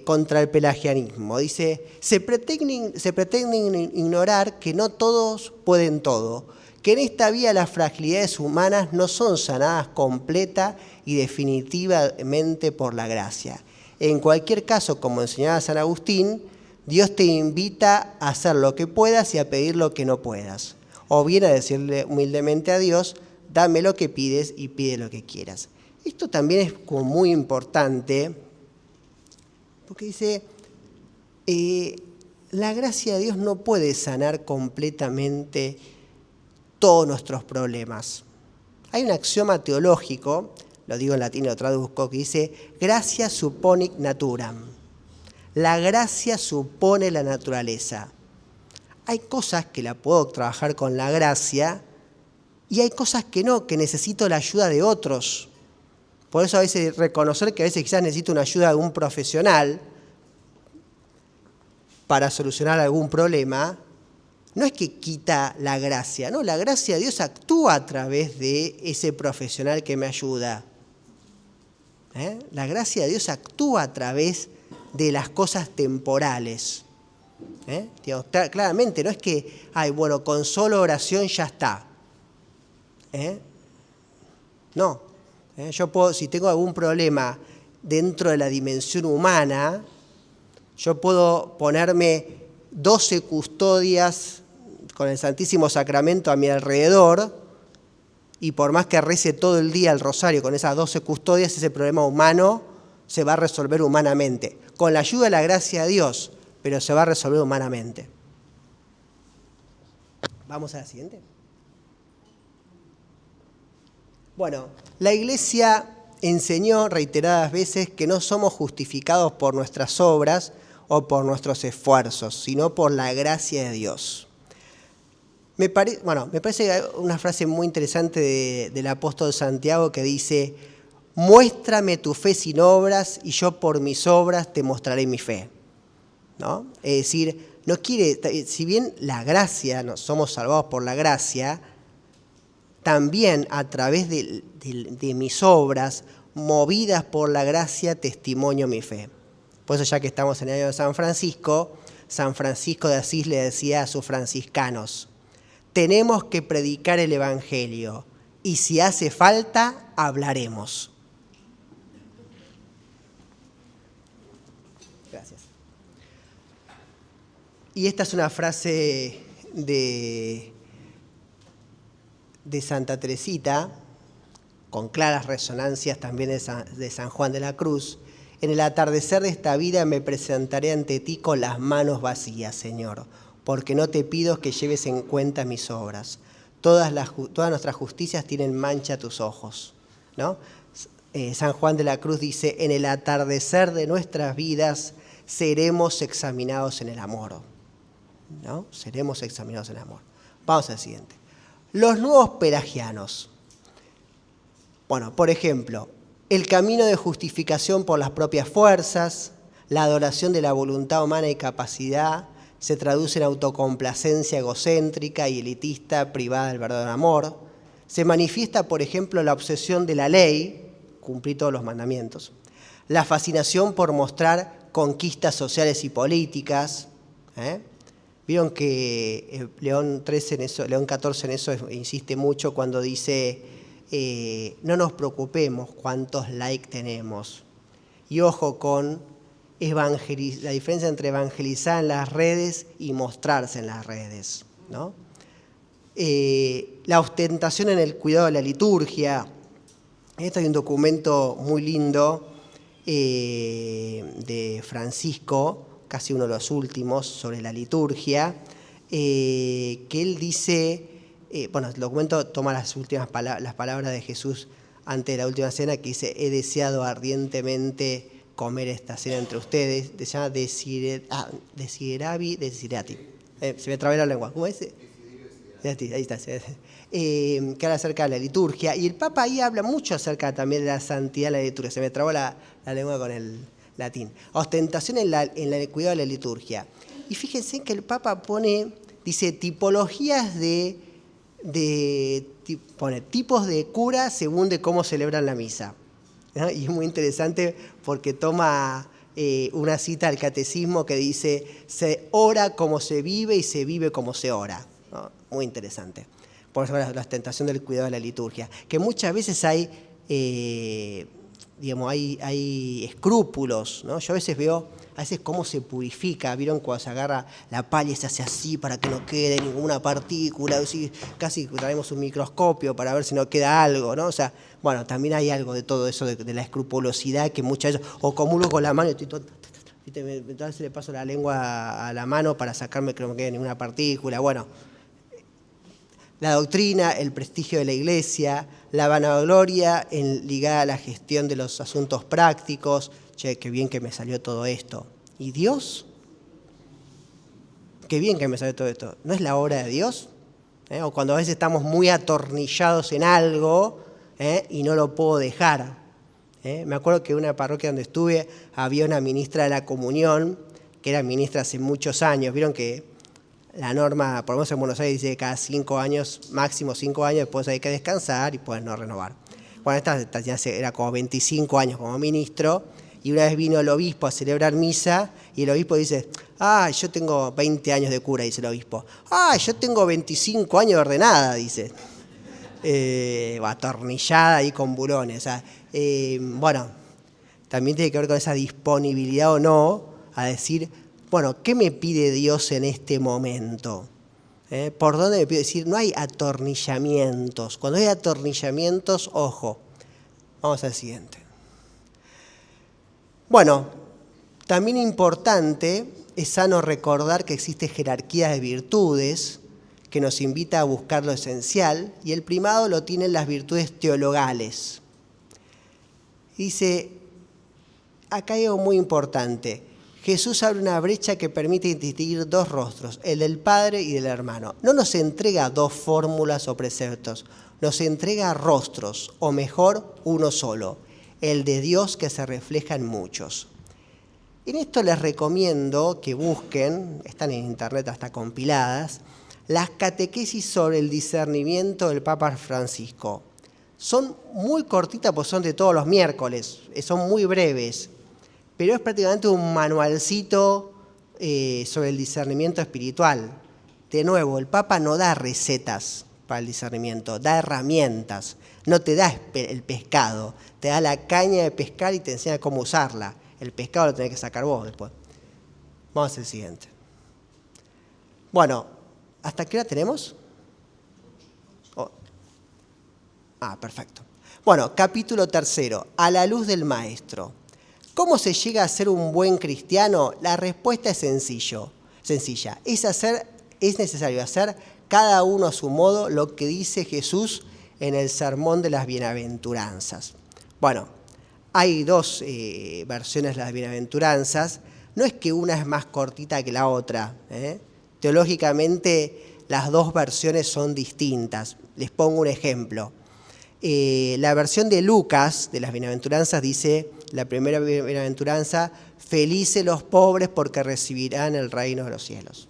contra el pelagianismo. Dice, se pretende ignorar que no todos pueden todo, que en esta vida las fragilidades humanas no son sanadas completa y definitivamente por la gracia. En cualquier caso, como enseñaba San Agustín, Dios te invita a hacer lo que puedas y a pedir lo que no puedas. O bien a decirle humildemente a Dios, dame lo que pides y pide lo que quieras. Esto también es como muy importante, porque dice, la gracia de Dios no puede sanar completamente todos nuestros problemas. Hay un axioma teológico, lo digo en latín y lo traduzco, que dice, gratia supponit naturam. La gracia supone la naturaleza. Hay cosas que la puedo trabajar con la gracia y hay cosas que no, que necesito la ayuda de otros. Por eso a veces reconocer que a veces quizás necesito una ayuda de algún profesional para solucionar algún problema, no es que quita la gracia, no, la gracia de Dios actúa a través de ese profesional que me ayuda. La gracia de Dios actúa a través de las cosas temporales. Digamos, claramente no es que, con solo oración ya está. No. Yo puedo, si tengo algún problema dentro de la dimensión humana, yo puedo ponerme 12 custodias con el Santísimo Sacramento a mi alrededor y por más que rece todo el día el rosario con esas 12 custodias, ese problema humano se va a resolver humanamente. Con la ayuda de la gracia de Dios, pero se va a resolver humanamente. Vamos a la siguiente. Bueno, la Iglesia enseñó reiteradas veces que no somos justificados por nuestras obras o por nuestros esfuerzos, sino por la gracia de Dios. Me parece que hay una frase muy interesante del apóstol Santiago que dice, muéstrame tu fe sin obras y yo por mis obras te mostraré mi fe. ¿No? Es decir, no quiere, si bien la gracia, no somos salvados por la gracia, también a través de mis obras, movidas por la gracia, testimonio mi fe. Por eso ya que estamos en el año de San Francisco de Asís le decía a sus franciscanos, tenemos que predicar el Evangelio y si hace falta, hablaremos. Gracias. Y esta es una frase de Santa Teresita, con claras resonancias también de San Juan de la Cruz. En el atardecer de esta vida me presentaré ante ti con las manos vacías, Señor, porque no te pido que lleves en cuenta mis obras. Todas nuestras justicias tienen mancha a tus ojos, ¿no? San Juan de la Cruz dice, en el atardecer de nuestras vidas seremos examinados en el amor, ¿no? Seremos examinados en el amor. Vamos al siguiente. Los nuevos pelagianos. Bueno, por ejemplo, el camino de justificación por las propias fuerzas, la adoración de la voluntad humana y capacidad, se traduce en autocomplacencia egocéntrica y elitista privada del verdadero amor. Se manifiesta, por ejemplo, la obsesión de la ley, cumplir todos los mandamientos, la fascinación por mostrar conquistas sociales y políticas. Vieron que León XIV en eso insiste mucho cuando dice no nos preocupemos cuántos likes tenemos. Y ojo con la diferencia entre evangelizar en las redes y mostrarse en las redes, ¿no? La ostentación en el cuidado de la liturgia. Esto hay un documento muy lindo de Francisco, casi uno de los últimos, sobre la liturgia, que él dice, el documento toma las palabras de Jesús antes de la última cena, que dice: he deseado ardientemente comer esta cena entre ustedes. Se llama Desiderati. Se me trabé la lengua. ¿Cómo es? Ahí está. Que habla acerca de la liturgia. Y el Papa ahí habla mucho acerca también de la santidad de la liturgia. Se me trabó la lengua con el latín. Ostentación en el cuidado de la liturgia. Y fíjense que el Papa dice tipologías pone tipos de cura según de cómo celebran la misa, ¿no? Y es muy interesante porque toma una cita del catecismo que dice: se ora como se vive y se vive como se ora, ¿no? Muy interesante. Por eso la ostentación del cuidado de la liturgia, que muchas veces hay escrúpulos, ¿no? Yo a veces veo cómo se purifica. ¿Vieron cuando se agarra la palla y se hace así para que no quede ninguna partícula? Casi traemos un microscopio para ver si no queda algo, ¿no? O sea, bueno, también hay algo de todo eso, de la escrupulosidad, que muchas veces, o comulgo con la mano y estoy todo, entonces le paso la lengua a la mano para sacarme que no me quede ninguna partícula. Bueno, la doctrina, el prestigio de la Iglesia, la vanagloria ligada a la gestión de los asuntos prácticos. Che, qué bien que me salió todo esto. ¿Y Dios? Qué bien que me salió todo esto. ¿No es la obra de Dios? O cuando a veces estamos muy atornillados en algo y no lo puedo dejar. Me acuerdo que en una parroquia donde estuve había una ministra de la comunión, que era ministra hace muchos años. Vieron que la norma, por lo menos en Buenos Aires, dice que cada 5 años, máximo 5 años, después hay que descansar y puedes no renovar. Bueno, esta ya era como 25 años como ministro, y una vez vino el obispo a celebrar misa, y el obispo dice: yo tengo 20 años de cura, dice el obispo. Yo tengo 25 años de ordenada, dice. Atornillada ahí con bulones. O sea, también tiene que ver con esa disponibilidad o no a decir: bueno, ¿qué me pide Dios en este momento? ¿Por dónde me pide? Decir, no hay atornillamientos. Cuando hay atornillamientos, ojo. Vamos al siguiente. Bueno, también importante, es sano recordar que existe jerarquía de virtudes que nos invita a buscar lo esencial, y el primado lo tienen las virtudes teologales. Dice, acá hay algo muy importante. Jesús abre una brecha que permite distinguir 2 rostros, el del Padre y del hermano. No nos entrega 2 fórmulas o preceptos, nos entrega rostros, o mejor, uno solo, el de Dios que se refleja en muchos. En esto les recomiendo que busquen, están en internet hasta compiladas, las catequesis sobre el discernimiento del Papa Francisco. Son muy cortitas porque son de todos los miércoles, son muy breves, pero es prácticamente un manualcito sobre el discernimiento espiritual. De nuevo, el Papa no da recetas para el discernimiento, da herramientas. No te da el pescado, te da la caña de pescar y te enseña cómo usarla. El pescado lo tenés que sacar vos después. Vamos al siguiente. Bueno, ¿hasta qué hora tenemos? Perfecto. Bueno, capítulo 3, a la luz del Maestro. ¿Cómo se llega a ser un buen cristiano? La respuesta es sencilla. Es necesario hacer cada uno a su modo lo que dice Jesús en el Sermón de las Bienaventuranzas. Bueno, hay 2 versiones de las Bienaventuranzas. No es que una es más cortita que la otra. Teológicamente las 2 versiones son distintas. Les pongo un ejemplo. La versión de Lucas de las Bienaventuranzas dice, la primera bienaventuranza: felices los pobres porque recibirán el reino de los cielos.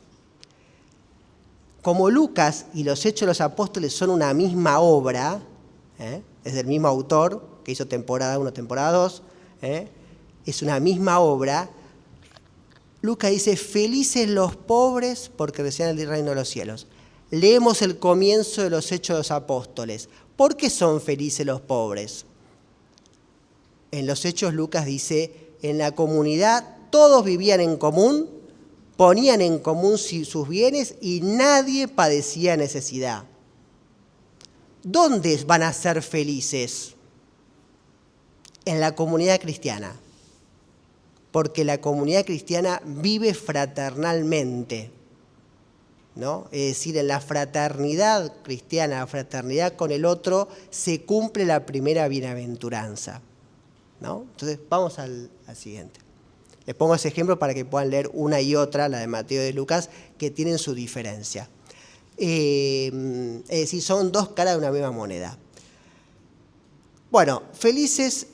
Como Lucas y los Hechos de los Apóstoles son una misma obra, es del mismo autor que hizo temporada 1, temporada 2, es una misma obra, Lucas dice: felices los pobres porque recibirán el reino de los cielos. Leemos el comienzo de los Hechos de los Apóstoles. ¿Por qué son felices los pobres? En los Hechos Lucas dice, en la comunidad todos vivían en común, ponían en común sus bienes y nadie padecía necesidad. ¿Dónde van a ser felices? En la comunidad cristiana. Porque la comunidad cristiana vive fraternalmente, ¿no? Es decir, en la fraternidad cristiana, la fraternidad con el otro, se cumple la primera bienaventuranza, ¿no? Entonces, vamos al siguiente. Les pongo ese ejemplo para que puedan leer una y otra, la de Mateo y de Lucas, que tienen su diferencia. Es decir, son dos caras de una misma moneda. Bueno, felices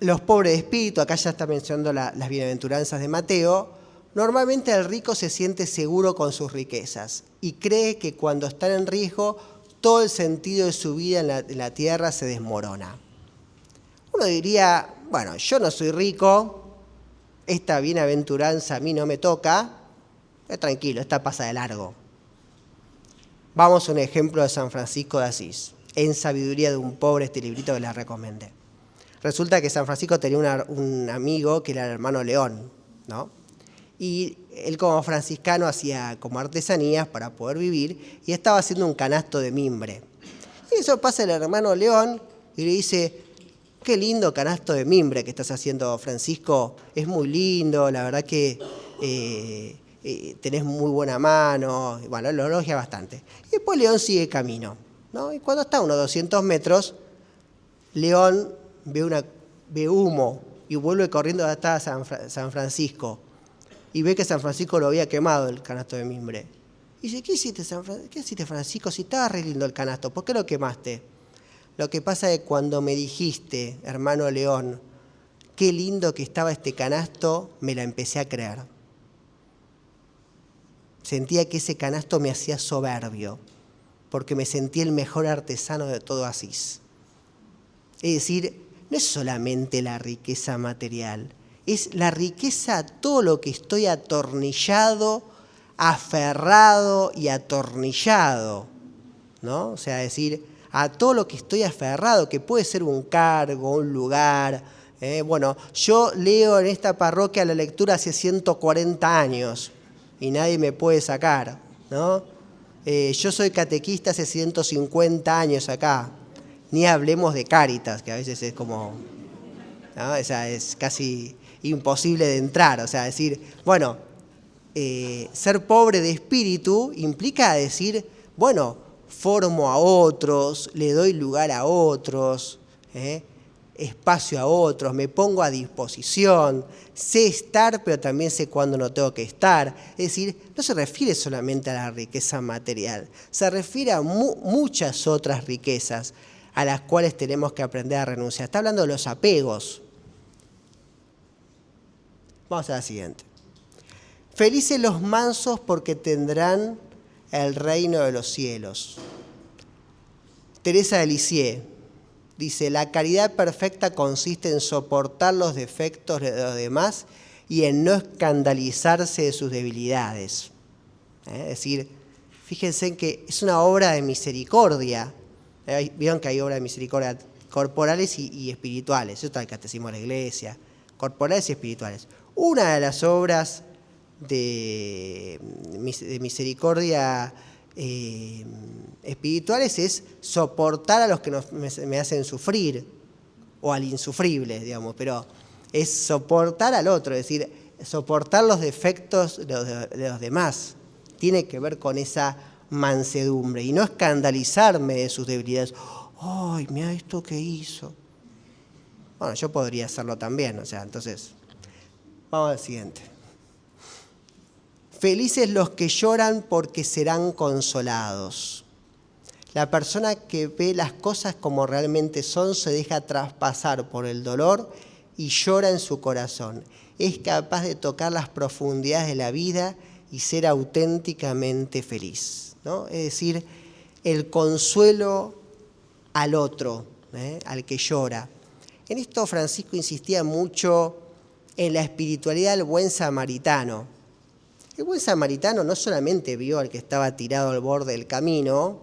los pobres de espíritu, acá ya está mencionando las bienaventuranzas de Mateo. Normalmente el rico se siente seguro con sus riquezas y cree que cuando están en riesgo, todo el sentido de su vida en la tierra se desmorona. Uno diría, bueno, yo no soy rico, esta bienaventuranza a mí no me toca, tranquilo, esta pasa de largo. Vamos a un ejemplo de San Francisco de Asís, en Sabiduría de un pobre, este librito que les recomendé. Resulta que San Francisco tenía un amigo que era el hermano León, ¿no? Y él como franciscano hacía como artesanías para poder vivir y estaba haciendo un canasto de mimbre. Y eso pasa el hermano León y le dice, qué lindo canasto de mimbre que estás haciendo, Francisco, es muy lindo, la verdad que tenés muy buena mano, bueno, lo elogia bastante. Y después León sigue camino, ¿no? Y cuando está a unos 200 metros, León ve humo y vuelve corriendo hasta San Francisco y ve que San Francisco lo había quemado el canasto de mimbre. Y dice, ¿qué hiciste, Francisco? Si estaba re lindo el canasto, ¿por qué lo quemaste? Lo que pasa es que cuando me dijiste, hermano León, qué lindo que estaba este canasto, me la empecé a creer. Sentía que ese canasto me hacía soberbio, porque me sentí el mejor artesano de todo Asís. Es decir, no es solamente la riqueza material, es la riqueza a todo lo que estoy atornillado, aferrado y atornillado, ¿no? O sea, es decir, a todo lo que estoy aferrado, que puede ser un cargo, un lugar. Bueno, yo leo en esta parroquia la lectura hace 140 años y nadie me puede sacar, ¿no? Yo soy catequista hace 150 años acá. Ni hablemos de Cáritas, que a veces es como, ¿no? O sea, es casi imposible de entrar. O sea, decir, bueno, ser pobre de espíritu implica decir, bueno, formo a otros, le doy lugar a otros, espacio a otros, me pongo a disposición, sé estar, pero también sé cuándo no tengo que estar. Es decir, no se refiere solamente a la riqueza material, se refiere a muchas otras riquezas a las cuales tenemos que aprender a renunciar. Está hablando de los apegos. Vamos a la siguiente. Felices los mansos porque tendrán el reino de los cielos. Teresa de Lisieux dice, la caridad perfecta consiste en soportar los defectos de los demás y en no escandalizarse de sus debilidades. Es decir, fíjense en que es una obra de misericordia. Vieron que hay obras de misericordia corporales y espirituales. Eso está el Catecismo de la Iglesia, corporales y espirituales. Una de las obras de misericordia espirituales es soportar a los que me hacen sufrir, o al insufrible, digamos, pero es soportar al otro, es decir, soportar los defectos de los demás. Tiene que ver con esa mansedumbre y no escandalizarme de sus debilidades. ¡Ay, mira esto que hizo! Bueno, yo podría hacerlo también, o sea, entonces, vamos al siguiente. Felices los que lloran porque serán consolados. La persona que ve las cosas como realmente son se deja traspasar por el dolor y llora en su corazón. Es capaz de tocar las profundidades de la vida y ser auténticamente feliz, ¿no? Es decir, el consuelo al otro, al que llora. En esto Francisco insistía mucho en la espiritualidad del buen samaritano. El buen samaritano no solamente vio al que estaba tirado al borde del camino,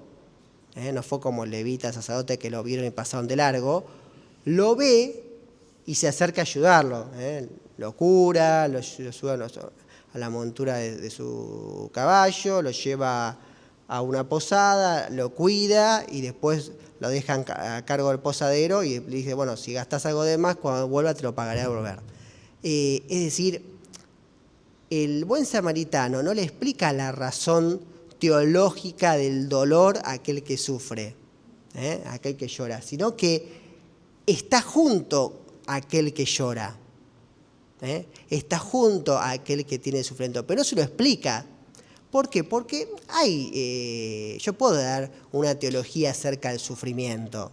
no fue como el levita, sacerdote, que lo vieron y pasaron de largo, lo ve y se acerca a ayudarlo. Lo cura, lo sube a la montura de su caballo, lo lleva a una posada, lo cuida y después lo dejan a cargo del posadero y le dice, bueno, si gastás algo de más, cuando vuelva te lo pagaré a volver. Es decir, el buen samaritano no le explica la razón teológica del dolor a aquel que sufre, a aquel que llora, sino que está junto a aquel que llora, está junto a aquel que tiene sufrimiento, pero no se lo explica. ¿Por qué? Porque yo puedo dar una teología acerca del sufrimiento.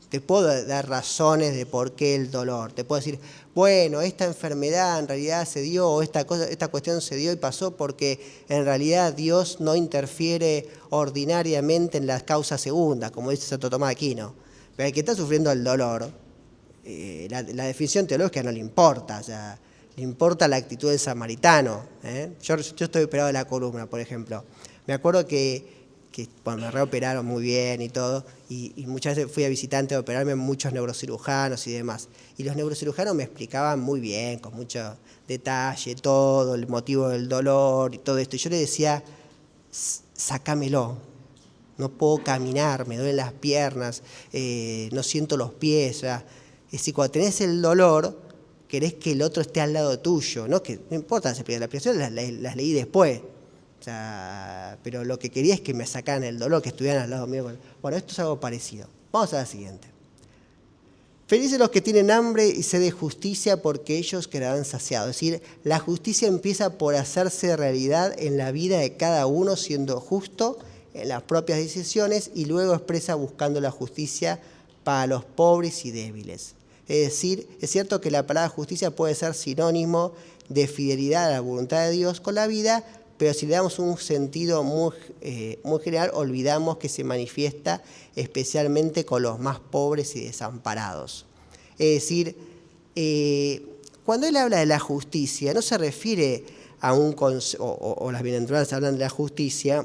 Te puedo dar razones de por qué el dolor. Te puedo decir, bueno, esta enfermedad en realidad se dio, o esta cuestión se dio y pasó porque en realidad Dios no interfiere ordinariamente en las causas segundas, como dice Santo Tomás de Aquino. Pero el que está sufriendo el dolor, la definición teológica no le importa, o sea, le importa la actitud del samaritano. Yo estoy operado de la columna, por ejemplo. Me acuerdo que bueno, me reoperaron muy bien y todo, y muchas veces fui a visitante a operarme muchos neurocirujanos y demás. Y los neurocirujanos me explicaban muy bien, con mucho detalle, todo, el motivo del dolor y todo esto. Y yo le decía, sácamelo, no puedo caminar, me duelen las piernas, no siento los pies. O sea, es decir, cuando tenés el dolor, querés que el otro esté al lado tuyo, ¿no? Que no importa las explicaciones, las leí después. O sea, pero lo que quería es que me sacaran el dolor, que estuvieran al lado mío. Bueno, esto es algo parecido. Vamos a la siguiente. Felices los que tienen hambre y sed de justicia, porque ellos quedarán saciados. Es decir, la justicia empieza por hacerse realidad en la vida de cada uno, siendo justo en las propias decisiones, y luego expresa buscando la justicia para los pobres y débiles. Es decir, es cierto que la palabra justicia puede ser sinónimo de fidelidad a la voluntad de Dios con la vida, pero si le damos un sentido muy general, olvidamos que se manifiesta especialmente con los más pobres y desamparados. Es decir, cuando él habla de la justicia, no se refiere a o las bienaventuranzas hablan de la justicia,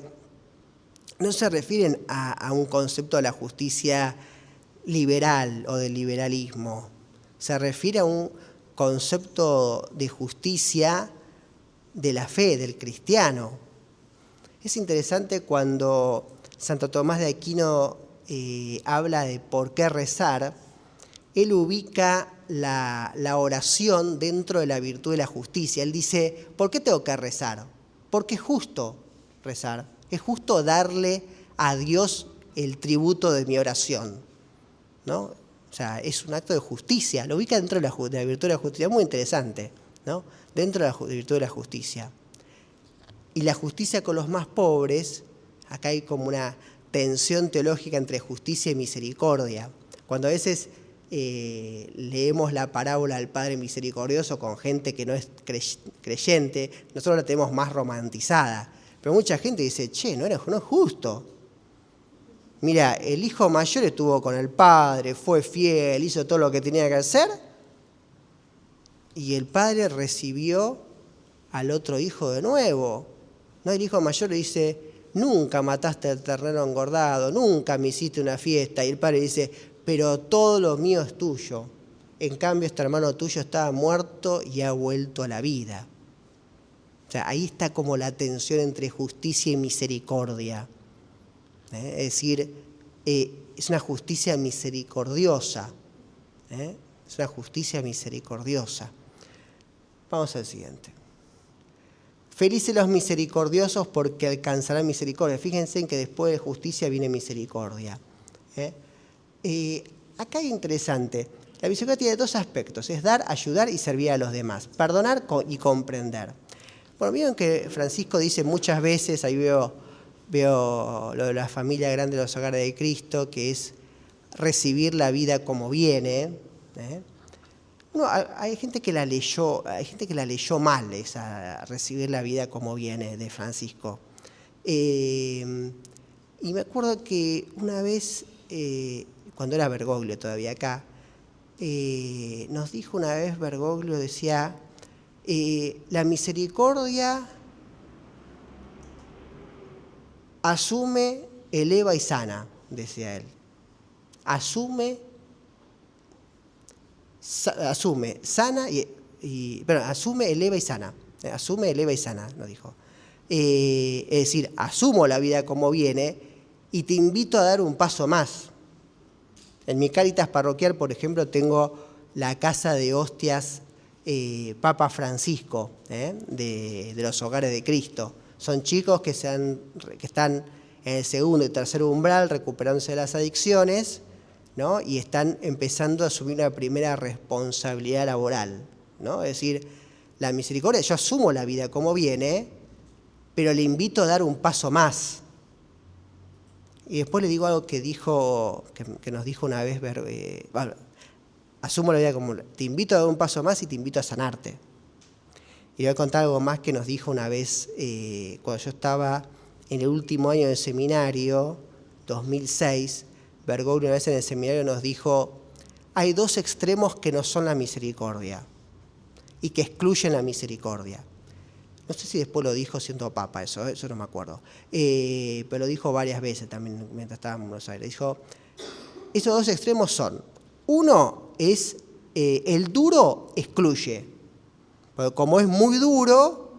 no se refieren a un concepto de la justicia liberal o del liberalismo. Se refiere a un concepto de justicia de la fe, del cristiano. Es interesante cuando Santo Tomás de Aquino habla de por qué rezar, él ubica la oración dentro de la virtud de la justicia. Él dice, ¿por qué tengo que rezar? Porque es justo rezar, es justo darle a Dios el tributo de mi oración, ¿no? O sea, es un acto de justicia, lo ubica dentro de la virtud de la justicia, muy interesante, ¿no? Dentro de la virtud de la justicia. Y la justicia con los más pobres, acá hay como una tensión teológica entre justicia y misericordia. Cuando a veces leemos la parábola del Padre Misericordioso con gente que no es creyente, nosotros la tenemos más romantizada. Pero mucha gente dice, no es justo. Mira, el hijo mayor estuvo con el padre, fue fiel, hizo todo lo que tenía que hacer, y el padre recibió al otro hijo de nuevo. ¿No? El hijo mayor le dice, nunca mataste al ternero engordado, nunca me hiciste una fiesta. Y el padre dice, pero todo lo mío es tuyo. En cambio, este hermano tuyo estaba muerto y ha vuelto a la vida. O sea, ahí está como la tensión entre justicia y misericordia. Es decir, es una justicia misericordiosa. Es una justicia misericordiosa. Vamos al siguiente. Felices los misericordiosos porque alcanzarán misericordia. Fíjense en que después de justicia viene misericordia. Acá es interesante. La misericordia tiene dos aspectos. Es dar, ayudar y servir a los demás. Perdonar y comprender. Bueno, vieron que Francisco dice muchas veces, ahí veo lo de la familia grande de los hogares de Cristo, que es recibir la vida como viene. Hay gente que la leyó mal, esa recibir la vida como viene de Francisco. Y me acuerdo que una vez, cuando era Bergoglio todavía acá, nos dijo una vez Bergoglio, decía, la misericordia asume, eleva y sana, decía él. Asume, sana asume, eleva y sana. Asume, eleva y sana, nos dijo. Es decir, asumo la vida como viene y te invito a dar un paso más. En mi Cáritas parroquial, por ejemplo, tengo la casa de hostias Papa Francisco, de los Hogares de Cristo. Son chicos que están en el segundo y tercer umbral recuperándose de las adicciones, ¿no? Y están empezando a asumir una primera responsabilidad laboral, ¿no? Es decir, la misericordia, yo asumo la vida como viene, pero le invito a dar un paso más. Y después le digo algo que nos dijo una vez, asumo la vida como, te invito a dar un paso más y te invito a sanarte. Y voy a contar algo más que nos dijo una vez, cuando yo estaba en el último año del seminario, 2006, Bergoglio una vez en el seminario nos dijo, hay dos extremos que no son la misericordia y que excluyen la misericordia. No sé si después lo dijo siendo papa, eso no me acuerdo. Pero lo dijo varias veces también mientras estábamos en Buenos Aires. Dijo, esos dos extremos son, uno es, el duro excluye, porque como es muy duro,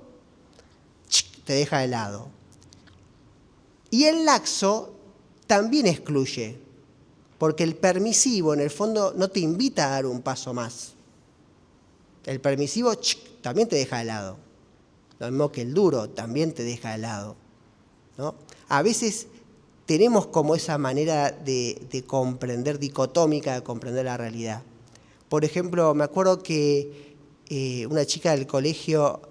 te deja de lado. Y el laxo también excluye, porque el permisivo en el fondo no te invita a dar un paso más. El permisivo también te deja de lado. Lo mismo que el duro también te deja de lado, ¿no? A veces tenemos como esa manera de comprender, dicotómica de comprender la realidad. Por ejemplo, me acuerdo que una chica del colegio,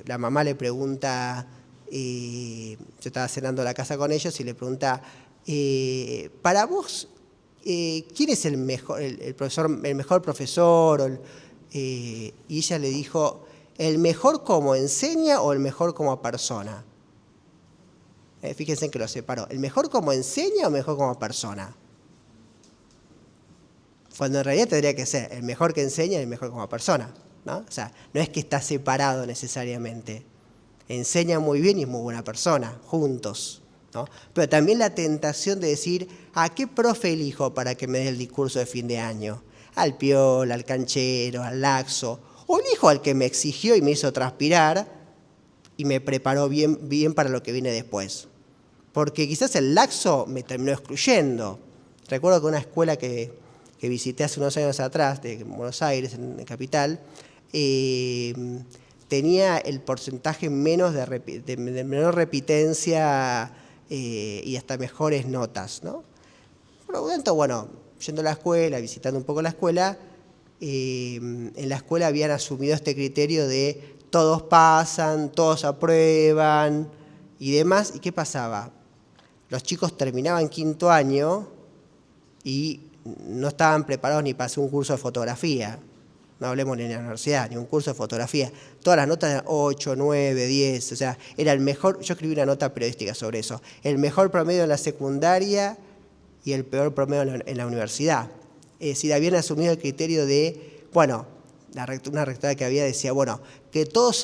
la mamá le pregunta, yo estaba cenando a la casa con ellos y le pregunta, para vos, ¿quién es el mejor profesor? Y ella le dijo, ¿el mejor como enseña o el mejor como persona? Fíjense que lo separó. ¿El mejor como enseña o el mejor como persona? Cuando en realidad tendría que ser el mejor que enseña y el mejor como persona, ¿no? O sea, no es que está separado necesariamente. Enseña muy bien y es muy buena persona, juntos, ¿no? Pero también la tentación de decir, ¿a qué profe elijo para que me dé el discurso de fin de año? Al piola, al canchero, al laxo. O elijo al que me exigió y me hizo transpirar y me preparó bien para lo que viene después. Porque quizás el laxo me terminó excluyendo. Recuerdo que una escuela que visité hace unos años atrás, de Buenos Aires, en Capital, tenía el porcentaje menos de menor repitencia y hasta mejores notas, ¿no? Por lo tanto, bueno, yendo a la escuela, visitando un poco la escuela, en la escuela habían asumido este criterio de todos pasan, todos aprueban y demás. ¿Y qué pasaba? Los chicos terminaban quinto año y no estaban preparados ni para hacer un curso de fotografía. No hablemos ni en la universidad, ni un curso de fotografía. Todas las notas eran 8, 9, 10. O sea, era el mejor. Yo escribí una nota periodística sobre eso. El mejor promedio en la secundaria y el peor promedio en la universidad. Es decir, habían asumido el criterio de, bueno, una rectora que había decía, bueno, que todos,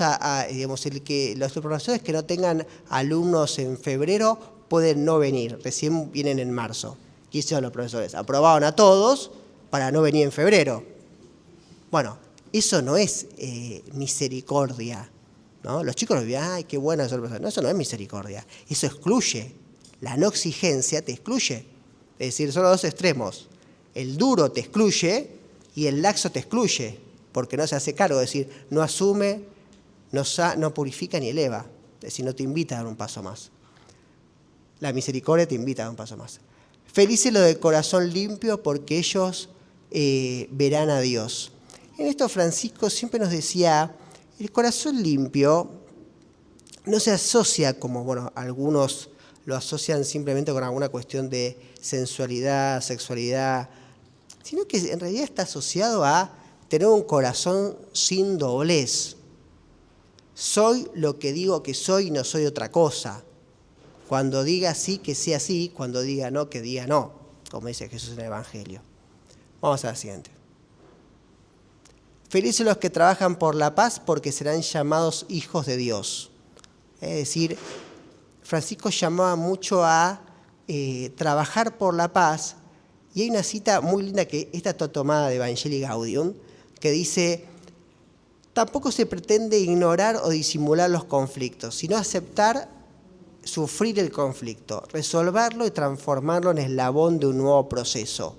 que los profesores que no tengan alumnos en febrero pueden no venir, recién vienen en marzo. ¿Qué hicieron los profesores? Aprobaron a todos para no venir en febrero. Bueno, eso no es misericordia, ¿no? Los chicos lo ven, ay, qué bueno eso. No, eso no es misericordia, eso excluye. La no exigencia te excluye. Es decir, son los dos extremos. El duro te excluye y el laxo te excluye, porque no se hace cargo, es decir, no asume, no purifica ni eleva, es decir, no te invita a dar un paso más. La misericordia te invita a dar un paso más. Felices los de corazón limpio, porque ellos verán a Dios. En esto Francisco siempre nos decía, el corazón limpio no se asocia como, bueno, algunos lo asocian simplemente con alguna cuestión de sensualidad, sexualidad, sino que en realidad está asociado a tener un corazón sin doblez. Soy lo que digo que soy y no soy otra cosa. Cuando diga sí, que sea sí, cuando diga no, que diga no, como dice Jesús en el Evangelio. Vamos a la siguiente. Felices los que trabajan por la paz, porque serán llamados hijos de Dios. Es decir, Francisco llamaba mucho a trabajar por la paz, y hay una cita muy linda que esta está tomada de Evangelii Gaudium, que dice: tampoco se pretende ignorar o disimular los conflictos, sino aceptar sufrir el conflicto, resolverlo y transformarlo en eslabón de un nuevo proceso.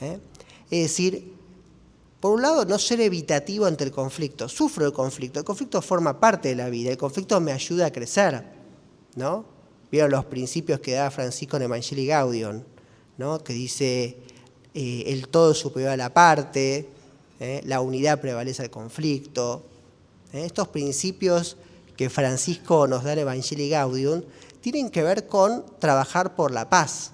Es decir, por un lado, no ser evitativo ante el conflicto. Sufro el conflicto forma parte de la vida, el conflicto me ayuda a crecer, ¿no? Vieron los principios que da Francisco en Evangelii Gaudium, ¿no? Que dice, el todo es superior a la parte, la unidad prevalece al conflicto. Estos principios que Francisco nos da en Evangelii Gaudium tienen que ver con trabajar por la paz.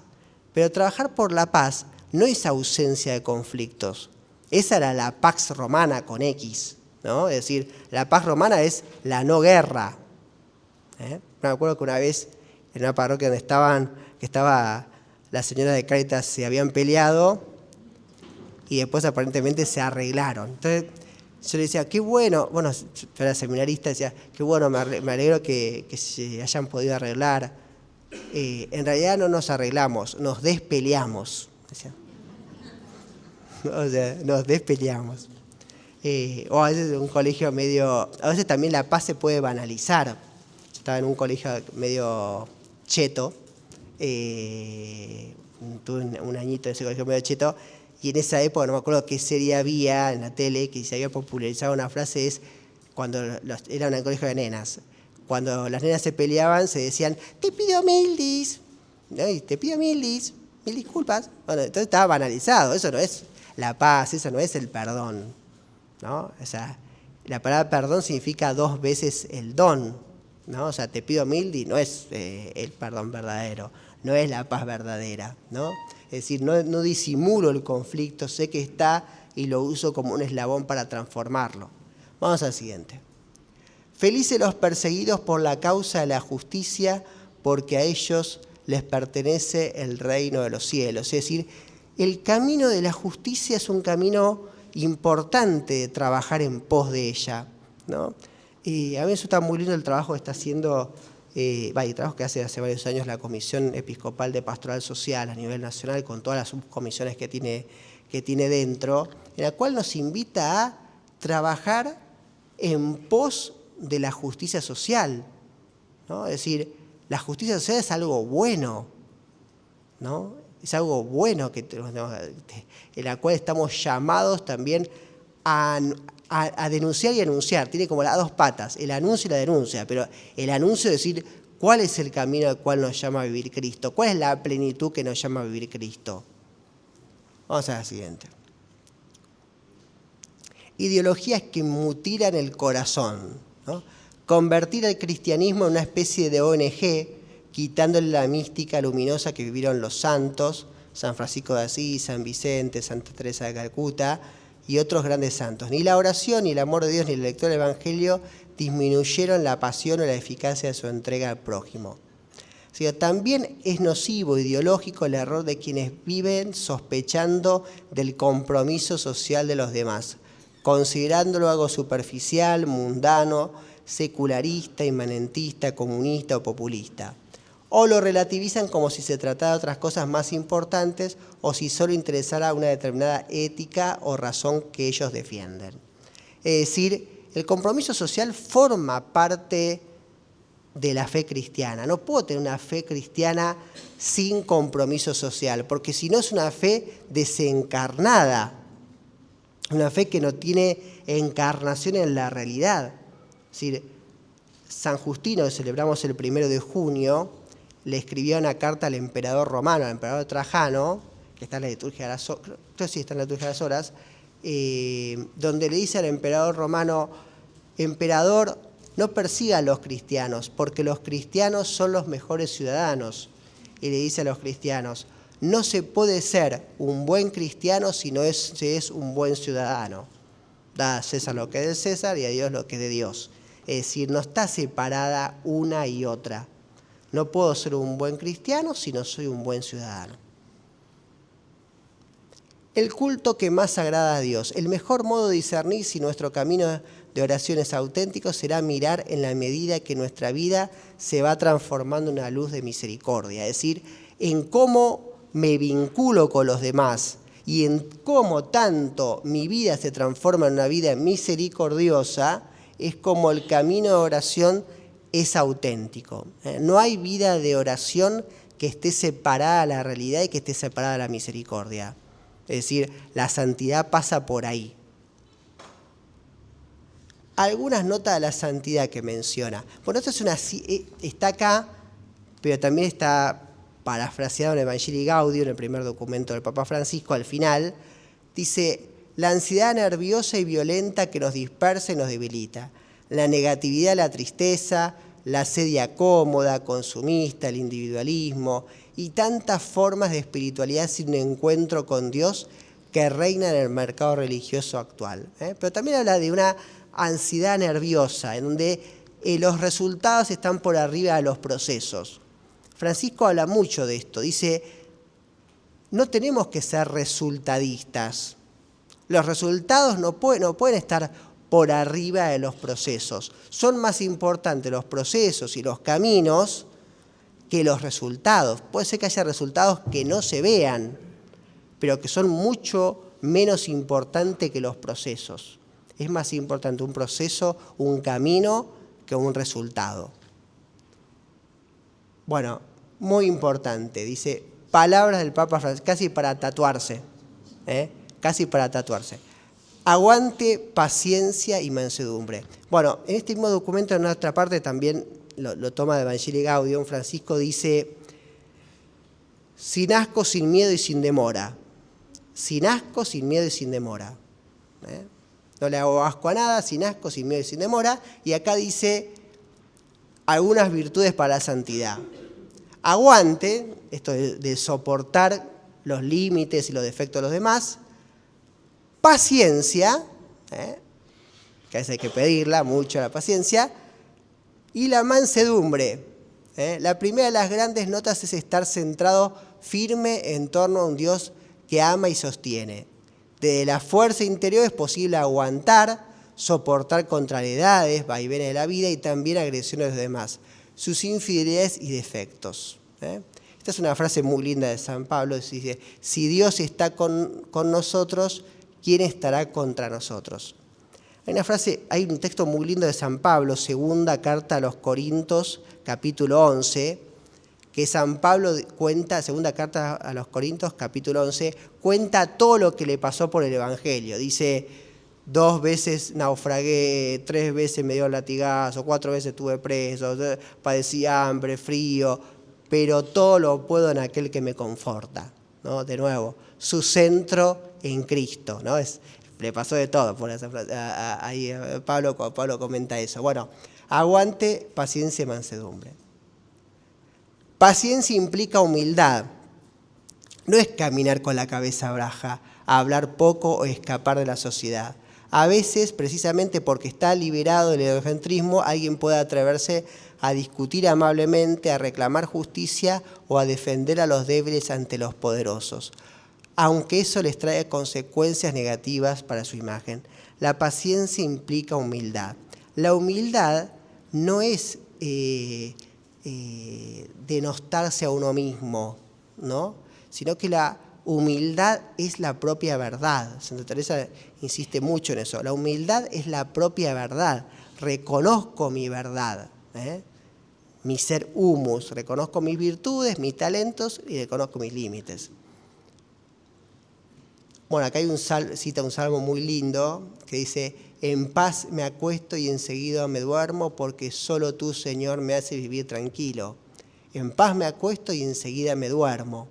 Pero trabajar por la paz no es ausencia de conflictos. Esa era la Pax Romana con X, ¿no? Es decir, la paz romana es la no guerra. Me acuerdo que una vez en una parroquia donde estaba la señora de Cáritas, se habían peleado y después aparentemente se arreglaron. Entonces yo le decía, qué bueno, yo era seminarista, decía, qué bueno, me alegro que se hayan podido arreglar. En realidad no nos arreglamos, nos despeleamos. Decía. O sea, nos despeleamos. O a veces un colegio a veces también la paz se puede banalizar. Yo estaba en un colegio medio cheto, tuve un añito en ese colegio medio cheto, y en esa época, no me acuerdo qué serie había en la tele, que se había popularizado una frase, es cuando era un colegio de nenas. Cuando las nenas se peleaban, se decían, te pido mil disculpas. Bueno, entonces estaba banalizado, eso no es la paz, eso no es el perdón, ¿no? O sea, la palabra perdón significa 2 veces el don, ¿no? O sea, te pido mil, no es el perdón verdadero, no es la paz verdadera, ¿no? Es decir, no disimulo el conflicto, sé que está y lo uso como un eslabón para transformarlo. Vamos al siguiente. Felices los perseguidos por la causa de la justicia, porque a ellos les pertenece el reino de los cielos. Es decir, el camino de la justicia es un camino importante de trabajar en pos de ella, ¿no? Y a mí eso está muy lindo el trabajo que está haciendo, el trabajo que hace varios años la Comisión Episcopal de Pastoral Social a nivel nacional, con todas las subcomisiones que tiene dentro, en la cual nos invita a trabajar en pos de la justicia social, ¿no? Es decir, la justicia social es algo bueno, ¿no? Es algo bueno en la cual estamos llamados también a denunciar y anunciar. Tiene como las 2 patas, el anuncio y la denuncia, pero el anuncio es decir, ¿cuál es el camino al cual nos llama a vivir Cristo? ¿Cuál es la plenitud que nos llama a vivir Cristo? Vamos a la siguiente. Ideologías que mutilan el corazón, ¿no? Convertir al cristianismo en una especie de ONG, quitándole la mística luminosa que vivieron los santos, San Francisco de Asís, San Vicente, Santa Teresa de Calcuta y otros grandes santos. Ni la oración, ni el amor de Dios, ni la lectura del Evangelio disminuyeron la pasión o la eficacia de su entrega al prójimo. O sea, también es nocivo, ideológico, el error de quienes viven sospechando del compromiso social de los demás, considerándolo algo superficial, mundano, secularista, inmanentista, comunista o populista. O lo relativizan como si se tratara de otras cosas más importantes o si solo interesara una determinada ética o razón que ellos defienden. Es decir, el compromiso social forma parte de la fe cristiana. No puedo tener una fe cristiana sin compromiso social, porque si no es una fe desencarnada, una fe que no tiene encarnación en la realidad. Es decir, San Justino, que celebramos el 1 de junio, le escribió una carta al emperador romano, al emperador Trajano, que está en la liturgia de las horas, creo que sí está en la liturgia de las horas, donde le dice al emperador romano, emperador, no persiga a los cristianos, porque los cristianos son los mejores ciudadanos. Y le dice a los cristianos, no se puede ser un buen cristiano si no se es un buen ciudadano. Da a César lo que es de César y a Dios lo que es de Dios. Es decir, no está separada una y otra. No puedo ser un buen cristiano si no soy un buen ciudadano. El culto que más agrada a Dios. El mejor modo de discernir si nuestro camino de oración es auténtico será mirar en la medida que nuestra vida se va transformando en una luz de misericordia. Es decir, en cómo me vinculo con los demás y en cómo tanto mi vida se transforma en una vida misericordiosa, es como el camino de oración es auténtico. No hay vida de oración que esté separada de la realidad y que esté separada de la misericordia. Es decir, la santidad pasa por ahí. Algunas notas de la santidad que menciona. Bueno, esto está acá, pero también está parafraseado en Evangelii Gaudium, en el primer documento del Papa Francisco, al final, dice: la ansiedad nerviosa y violenta que nos dispersa y nos debilita, la negatividad, la tristeza, la sedia cómoda, consumista, el individualismo y tantas formas de espiritualidad sin encuentro con Dios que reinan en el mercado religioso actual. Pero también habla de una ansiedad nerviosa, en donde los resultados están por arriba de los procesos. Francisco habla mucho de esto, dice: no tenemos que ser resultadistas. Los resultados no pueden estar por arriba de los procesos. Son más importantes los procesos y los caminos que los resultados. Puede ser que haya resultados que no se vean, pero que son mucho menos importantes que los procesos. Es más importante un proceso, un camino, que un resultado. Bueno, muy importante, dice, palabras del Papa Francisco, casi para tatuarse, casi para tatuarse. Aguante, paciencia y mansedumbre. Bueno, en este mismo documento, en otra parte también lo toma de Evangelii Gaudium, Francisco dice: sin asco, sin miedo y sin demora. Sin asco, sin miedo y sin demora. No le hago asco a nada, sin asco, sin miedo y sin demora. Y acá dice algunas virtudes para la santidad. Aguante, esto de soportar los límites y los defectos de los demás. Paciencia, que a veces hay que pedirla mucho, la paciencia. Y la mansedumbre. La primera de las grandes notas es estar centrado firme en torno a un Dios que ama y sostiene. Desde la fuerza interior es posible aguantar, soportar contrariedades, vaivenes de la vida y también agresiones de los demás, sus infidelidades y defectos. Esta es una frase muy linda de San Pablo, dice: si Dios está con nosotros, ¿quién estará contra nosotros? Hay un texto muy lindo de San Pablo, segunda carta a los Corintios, capítulo 11, que San Pablo cuenta, segunda carta a los Corintios, capítulo 11, cuenta todo lo que le pasó por el Evangelio. Dice: 2 veces naufragué, 3 veces me dio el latigazo, 4 veces estuve preso, padecí hambre, frío, pero todo lo puedo en aquel que me conforta, ¿no? De nuevo, su centro en Cristo, ¿no? Le pasó de todo por esa frase. Ahí Pablo comenta eso. Bueno, aguante, paciencia y mansedumbre. Paciencia implica humildad. No es caminar con la cabeza baja, hablar poco o escapar de la sociedad. A veces, precisamente porque está liberado del egocentrismo, alguien puede atreverse a discutir amablemente, a reclamar justicia o a defender a los débiles ante los poderosos, aunque eso les trae consecuencias negativas para su imagen. La paciencia implica humildad. La humildad no es denostarse a uno mismo, ¿no? Sino que la humildad es la propia verdad. Santa Teresa insiste mucho en eso. La humildad es la propia verdad. Reconozco mi verdad, mi ser humus. Reconozco mis virtudes, mis talentos y reconozco mis límites. Bueno, acá hay cita un salmo muy lindo que dice: en paz me acuesto y enseguida me duermo, porque solo tú, Señor, me haces vivir tranquilo. En paz me acuesto y enseguida me duermo.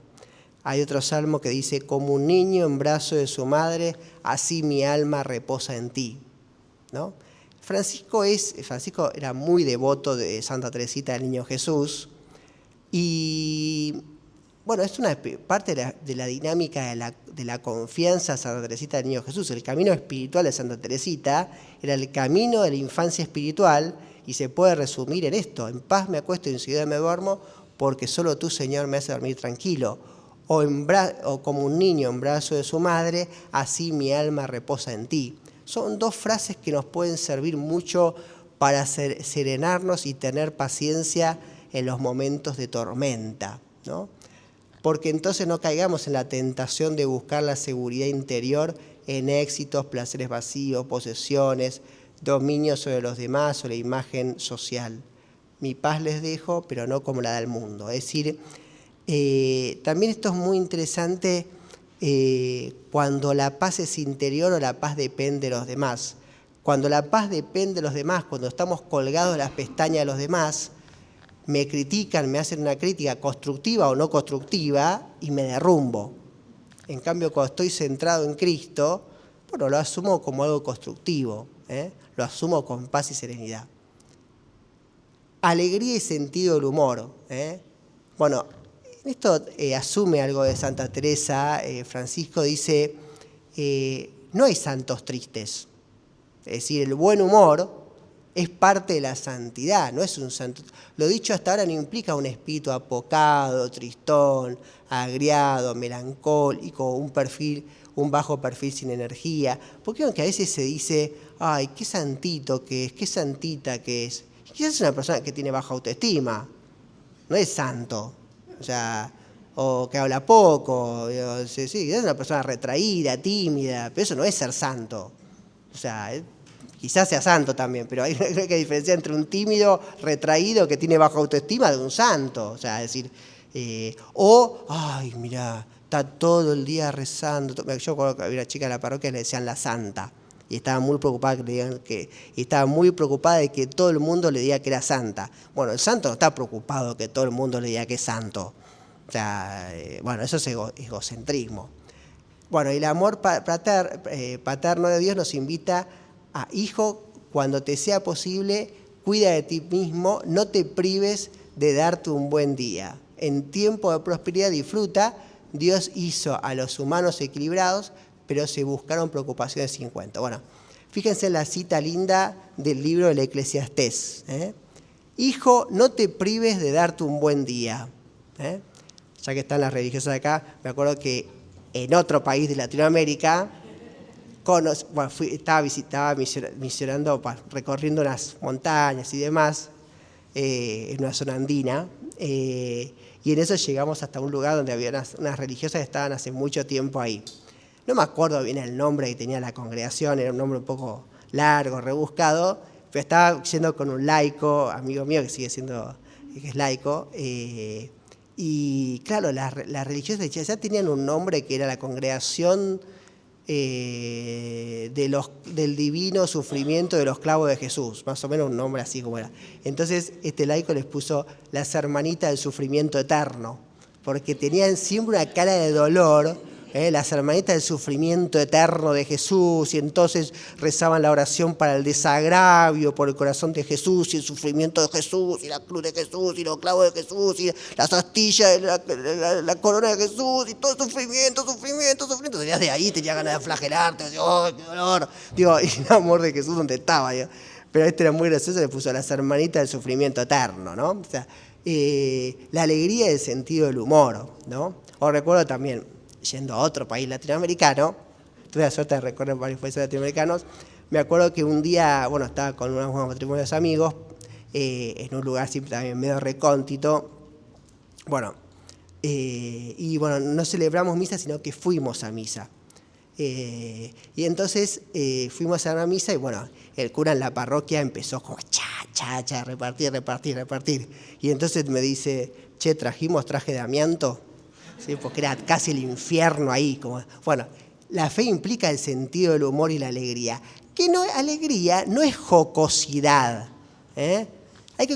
Hay otro salmo que dice: como un niño en brazo de su madre, así mi alma reposa en ti, ¿no? Francisco era muy devoto de Santa Teresita del Niño Jesús y bueno, es una parte de la dinámica de la confianza a Santa Teresita del Niño Jesús. El camino espiritual de Santa Teresita era el camino de la infancia espiritual y se puede resumir en esto: en paz me acuesto y enseguida me duermo, porque solo tú, Señor, me haces dormir tranquilo. O como un niño en brazo de su madre, así mi alma reposa en ti. Son 2 frases que nos pueden servir mucho para serenarnos y tener paciencia en los momentos de tormenta, ¿no? porque entonces no caigamos en la tentación de buscar la seguridad interior en éxitos, placeres vacíos, posesiones, dominio sobre los demás o la imagen social. Mi paz les dejo, pero no como la del mundo. Es decir, también esto es muy interesante cuando la paz es interior o la paz depende de los demás. Cuando la paz depende de los demás, cuando estamos colgados de las pestañas de los demás, me critican, me hacen una crítica constructiva o no constructiva y me derrumbo. En cambio, cuando estoy centrado en Cristo, bueno, lo asumo como algo constructivo, lo asumo con paz y serenidad. Alegría y sentido del humor. Bueno, esto asume algo de Santa Teresa. Francisco dice, no hay santos tristes. Es decir, el buen humor es parte de la santidad, no es un santo. Lo dicho hasta ahora no implica un espíritu apocado, tristón, agriado, melancólico, un bajo perfil sin energía. Porque aunque a veces se dice, ay, qué santito que es, qué santita que es. Quizás es una persona que tiene baja autoestima, no es santo. O sea, o que habla poco, sí, es una persona retraída, tímida, pero eso no es ser santo. O sea, quizás sea santo también, pero hay que diferenciar entre un tímido, retraído, que tiene baja autoestima, de un santo. O sea, es decir, ay, mirá, está todo el día rezando. Yo recuerdo que había una chica en la parroquia que le decían la santa, y estaba muy preocupada de que todo el mundo le diga que era santa. Bueno, el santo no está preocupado que todo el mundo le diga que es santo. O sea, bueno, eso es egocentrismo. Bueno, y el amor paterno de Dios nos invita a, hijo, cuando te sea posible, cuida de ti mismo, no te prives de darte un buen día. En tiempo de prosperidad disfruta, Dios hizo a los humanos equilibrados, pero se buscaron preocupaciones sin cuento. Bueno, fíjense en la cita linda del libro del Eclesiastés. Hijo, no te prives de darte un buen día. Ya que están las religiosas de acá, me acuerdo que en otro país de Latinoamérica, estaba misionando, recorriendo unas montañas y demás, en una zona andina, y en eso llegamos hasta un lugar donde había unas religiosas que estaban hace mucho tiempo ahí. No me acuerdo bien el nombre que tenía la congregación, era un nombre un poco largo, rebuscado, pero estaba yendo con un laico, amigo mío que sigue siendo, que es laico, y claro, las religiosas ya tenían un nombre que era la congregación del divino sufrimiento de los clavos de Jesús, más o menos un nombre así como era. Entonces este laico les puso las hermanitas del sufrimiento eterno, porque tenían siempre una cara de dolor, las hermanitas del sufrimiento eterno de Jesús, y entonces rezaban la oración para el desagravio por el corazón de Jesús y el sufrimiento de Jesús y la cruz de Jesús y los clavos de Jesús y las astillas de la corona de Jesús y todo el sufrimiento. Tenías de ahí, tenías ganas de flagelarte, ¡oh, qué dolor! Digo, y el amor de Jesús, ¿dónde estaba? Digo. Pero este era muy gracioso, le puso a las hermanitas del sufrimiento eterno, ¿no? O sea, la alegría y el sentido del humor, ¿no? Os recuerdo también, yendo a otro país latinoamericano, tuve la suerte de recorrer varios países latinoamericanos, me acuerdo que un día, bueno, estaba con unos matrimonios amigos, en un lugar siempre también medio recóndito, bueno, y bueno, no celebramos misa, sino que fuimos a misa. Y entonces fuimos a una misa y bueno, el cura en la parroquia empezó como cha, repartir. Y entonces me dice, che, trajimos traje de amianto. ¿Sí? Porque era casi el infierno ahí. Bueno, la fe implica el sentido del humor y la alegría. Alegría no es jocosidad. Hay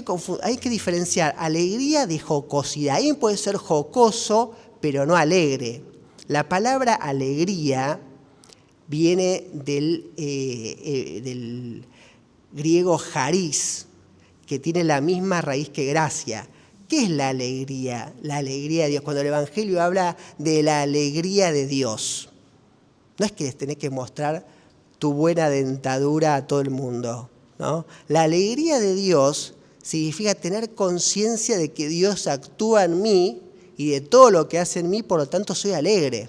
que diferenciar alegría de jocosidad. Alguien puede ser jocoso, pero no alegre. La palabra alegría viene del griego charis, que tiene la misma raíz que gracia. ¿Qué es la alegría? La alegría de Dios. Cuando el Evangelio habla de la alegría de Dios, no es que les tenés que mostrar tu buena dentadura a todo el mundo, ¿no? La alegría de Dios significa tener conciencia de que Dios actúa en mí y de todo lo que hace en mí, por lo tanto soy alegre.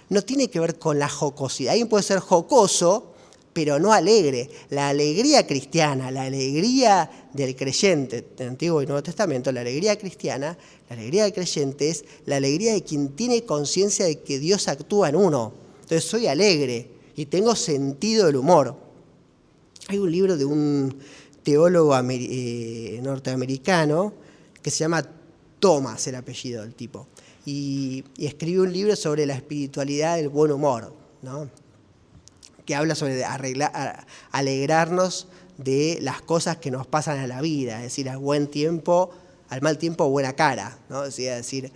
No tiene que ver con la jocosidad. Alguien puede ser jocoso, pero no alegre. La alegría cristiana, la alegría del creyente en el Antiguo y Nuevo Testamento, la alegría cristiana, la alegría del creyente es la alegría de quien tiene conciencia de que Dios actúa en uno. Entonces soy alegre y tengo sentido del humor. Hay un libro de un teólogo norteamericano que se llama Thomas, el apellido del tipo, y escribió un libro sobre la espiritualidad del buen humor, ¿no? Que habla sobre alegrarnos de las cosas que nos pasan a la vida, es decir, al mal tiempo, buena cara, ¿no? Es decir,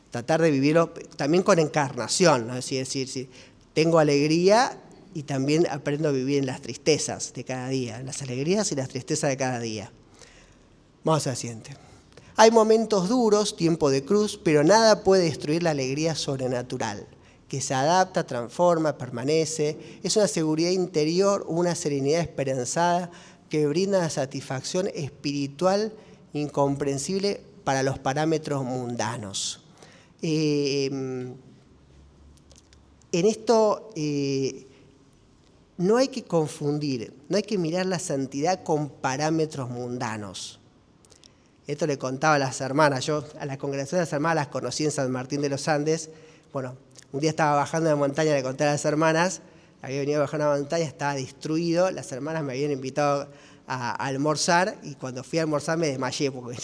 tratar de vivirlo también con encarnación, ¿no? Es decir, tengo alegría y también aprendo a vivir en las tristezas de cada día, en las alegrías y las tristezas de cada día. Vamos al siguiente. Hay momentos duros, tiempo de cruz, pero nada puede destruir la alegría sobrenatural, que se adapta, transforma, permanece. Es una seguridad interior, una serenidad esperanzada que brinda una satisfacción espiritual incomprensible para los parámetros mundanos. En esto no hay que confundir, no hay que mirar la santidad con parámetros mundanos. Esto le contaba a las hermanas. Yo a la congregación de las hermanas las conocí en San Martín de los Andes. Bueno, un día estaba bajando una montaña, le conté a las hermanas, había venido a bajar una montaña, estaba destruido, las hermanas me habían invitado a almorzar y cuando fui a almorzar me desmayé porque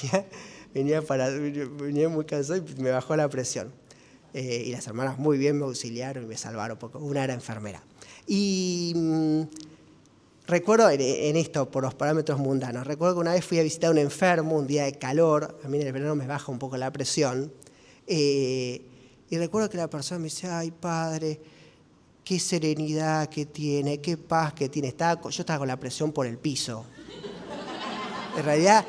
venía muy cansado y me bajó la presión. Y las hermanas muy bien me auxiliaron y me salvaron porque una era enfermera. Y recuerdo en esto, por los parámetros mundanos, recuerdo que una vez fui a visitar a un enfermo, un día de calor, a mí en el verano me baja un poco la presión, y recuerdo que la persona me dice, ay padre, qué serenidad que tiene, qué paz que tiene. Yo estaba con la presión por el piso. En realidad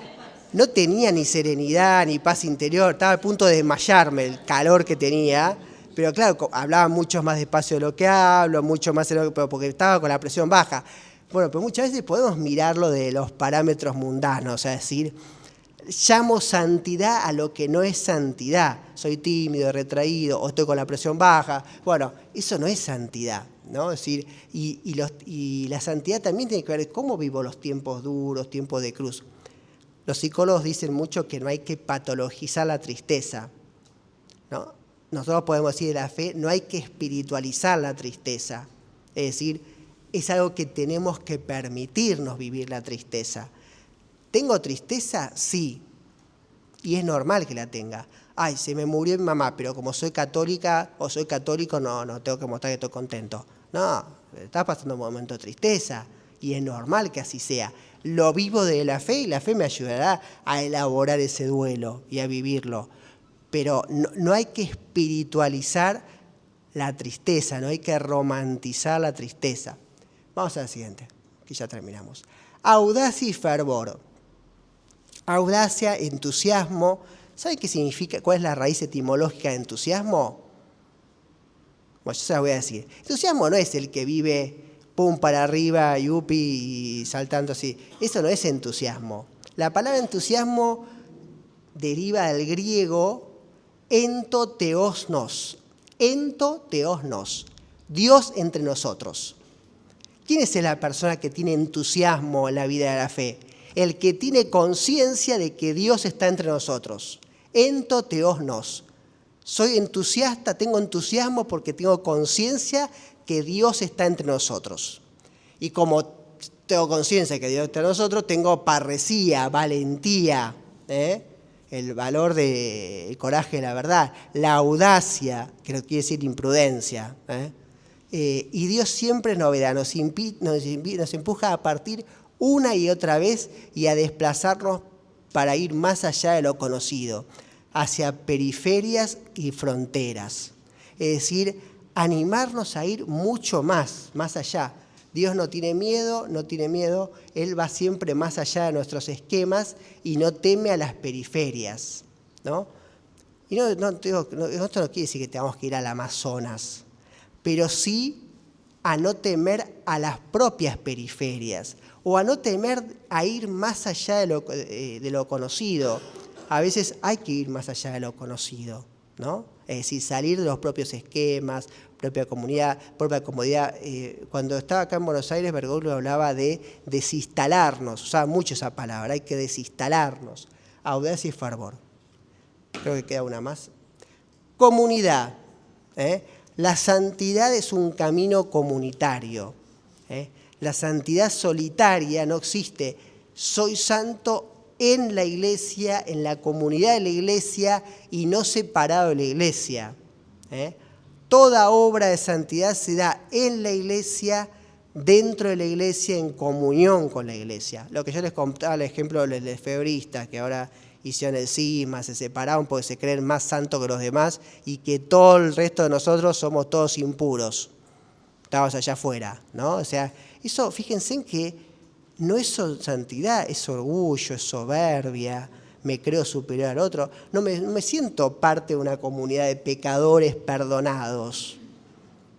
no tenía ni serenidad ni paz interior, estaba a punto de desmayarme el calor que tenía, pero claro, hablaba mucho más despacio de lo que hablo, mucho más porque estaba con la presión baja. Bueno, pero muchas veces podemos mirarlo de los parámetros mundanos, es decir, llamo santidad a lo que no es santidad. Soy tímido, retraído, o estoy con la presión baja. Bueno, eso no es santidad, ¿no? Es decir, y la santidad también tiene que ver con cómo vivo los tiempos duros, tiempos de cruz. Los psicólogos dicen mucho que no hay que patologizar la tristeza, ¿no? Nosotros podemos decir de la fe, no hay que espiritualizar la tristeza. Es decir, es algo que tenemos que permitirnos vivir la tristeza. ¿Tengo tristeza? Sí. Y es normal que la tenga. Ay, se me murió mi mamá, pero como soy católica o soy católico, no tengo que mostrar que estoy contento. No, está pasando un momento de tristeza y es normal que así sea. Lo vivo de la fe y la fe me ayudará a elaborar ese duelo y a vivirlo. Pero no hay que espiritualizar la tristeza, no hay que romantizar la tristeza. Vamos al siguiente, que ya terminamos. Audacia y fervor. Audacia, entusiasmo. ¿Sabe qué significa? ¿Cuál es la raíz etimológica de entusiasmo? Bueno, yo se la voy a decir. Entusiasmo no es el que vive pum para arriba, yupi, y saltando así. Eso no es entusiasmo. La palabra entusiasmo deriva del griego entoteosnos. Entoteosnos. Dios entre nosotros. ¿Quién es la persona que tiene entusiasmo en la vida de la fe? El que tiene conciencia de que Dios está entre nosotros. Entoteosnos. Soy entusiasta, tengo entusiasmo porque tengo conciencia que Dios está entre nosotros. Y como tengo conciencia de que Dios está entre nosotros, tengo parresía, valentía, el valor del coraje de la verdad, la audacia, que no quiere decir imprudencia, y Dios siempre es novedad, nos empuja a partir una y otra vez y a desplazarnos para ir más allá de lo conocido, hacia periferias y fronteras. Es decir, animarnos a ir mucho más allá. Dios no tiene miedo, Él va siempre más allá de nuestros esquemas y no teme a las periferias, ¿no? Y esto no quiere decir que tengamos que ir al Amazonas, pero sí a no temer a las propias periferias o a no temer a ir más allá de lo conocido. A veces hay que ir más allá de lo conocido, ¿no? Es decir, salir de los propios esquemas, propia comodidad. Cuando estaba acá en Buenos Aires, Bergoglio hablaba de desinstalarnos, usaba mucho esa palabra, hay que desinstalarnos, audacia y fervor. Creo que queda una más. Comunidad. La santidad es un camino comunitario. La santidad solitaria no existe. Soy santo en la iglesia, en la comunidad de la iglesia y no separado de la iglesia. Toda obra de santidad se da en la iglesia, dentro de la iglesia, en comunión con la iglesia. Lo que yo les contaba, el ejemplo de los lefebristas, que ahora hicieron el cisma, se separaron porque se creen más santos que los demás y que todo el resto de nosotros somos todos impuros. Estamos allá afuera, ¿no? O sea, eso, fíjense en que no es santidad, es orgullo, es soberbia, me creo superior al otro. No me siento parte de una comunidad de pecadores perdonados.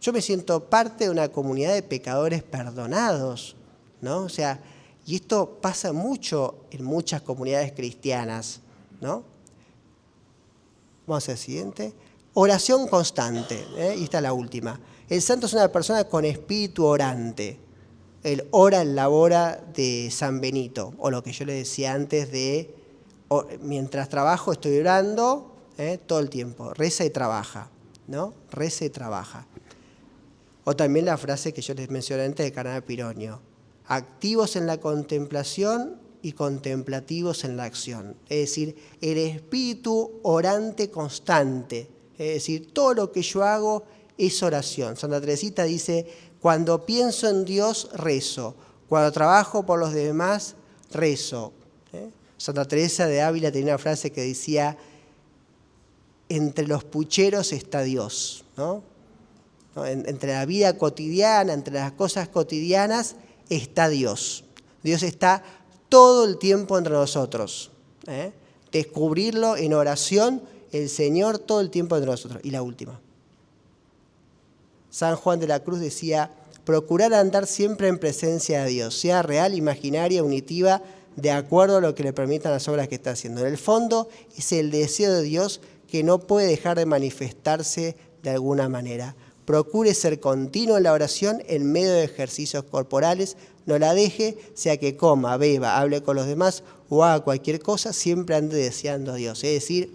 Yo me siento parte de una comunidad de pecadores perdonados, ¿no? O sea, y esto pasa mucho en muchas comunidades cristianas, ¿no? Vamos al siguiente. Oración constante, y esta es la última. El santo es una persona con espíritu orante. Él ora en la hora de San Benito, o lo que yo le decía antes de, mientras trabajo estoy orando, todo el tiempo, reza y trabaja, ¿no? Reza y trabaja. O también la frase que yo les mencioné antes de Cardenal Pironio, activos en la contemplación y contemplativos en la acción. Es decir, el espíritu orante constante, es decir, todo lo que yo hago es oración. Santa Teresita dice, cuando pienso en Dios, rezo. Cuando trabajo por los demás, rezo. Santa Teresa de Ávila tenía una frase que decía, entre los pucheros está Dios, ¿no? Entre la vida cotidiana, entre las cosas cotidianas, está Dios. Dios está todo el tiempo entre nosotros. Descubrirlo en oración, el Señor todo el tiempo entre nosotros. Y la última. San Juan de la Cruz decía, procurar andar siempre en presencia de Dios, sea real, imaginaria, unitiva, de acuerdo a lo que le permitan las obras que está haciendo. En el fondo es el deseo de Dios que no puede dejar de manifestarse de alguna manera. Procure ser continuo en la oración en medio de ejercicios corporales, no la deje, sea que coma, beba, hable con los demás o haga cualquier cosa, siempre ande deseando a Dios. Es decir,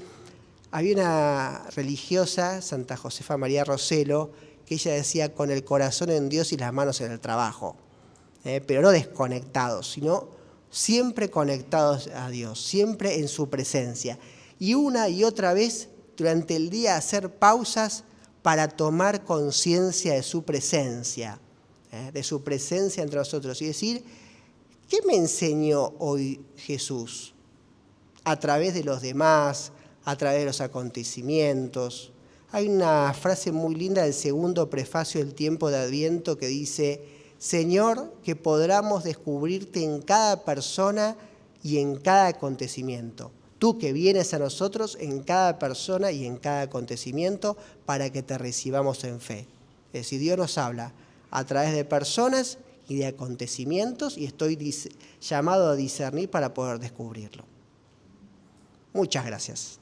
había una religiosa, Santa Josefa María Rossello, que ella decía con el corazón en Dios y las manos en el trabajo, pero no desconectados, sino siempre conectados a Dios, siempre en su presencia. Y una y otra vez durante el día hacer pausas para tomar conciencia de su presencia entre nosotros. Y decir, ¿qué me enseñó hoy Jesús? A través de los demás, a través de los acontecimientos. Hay una frase muy linda del segundo prefacio del tiempo de Adviento que dice, Señor, que podamos descubrirte en cada persona y en cada acontecimiento. Tú que vienes a nosotros en cada persona y en cada acontecimiento para que te recibamos en fe. Es decir, Dios nos habla a través de personas y de acontecimientos y estoy llamado a discernir para poder descubrirlo. Muchas gracias.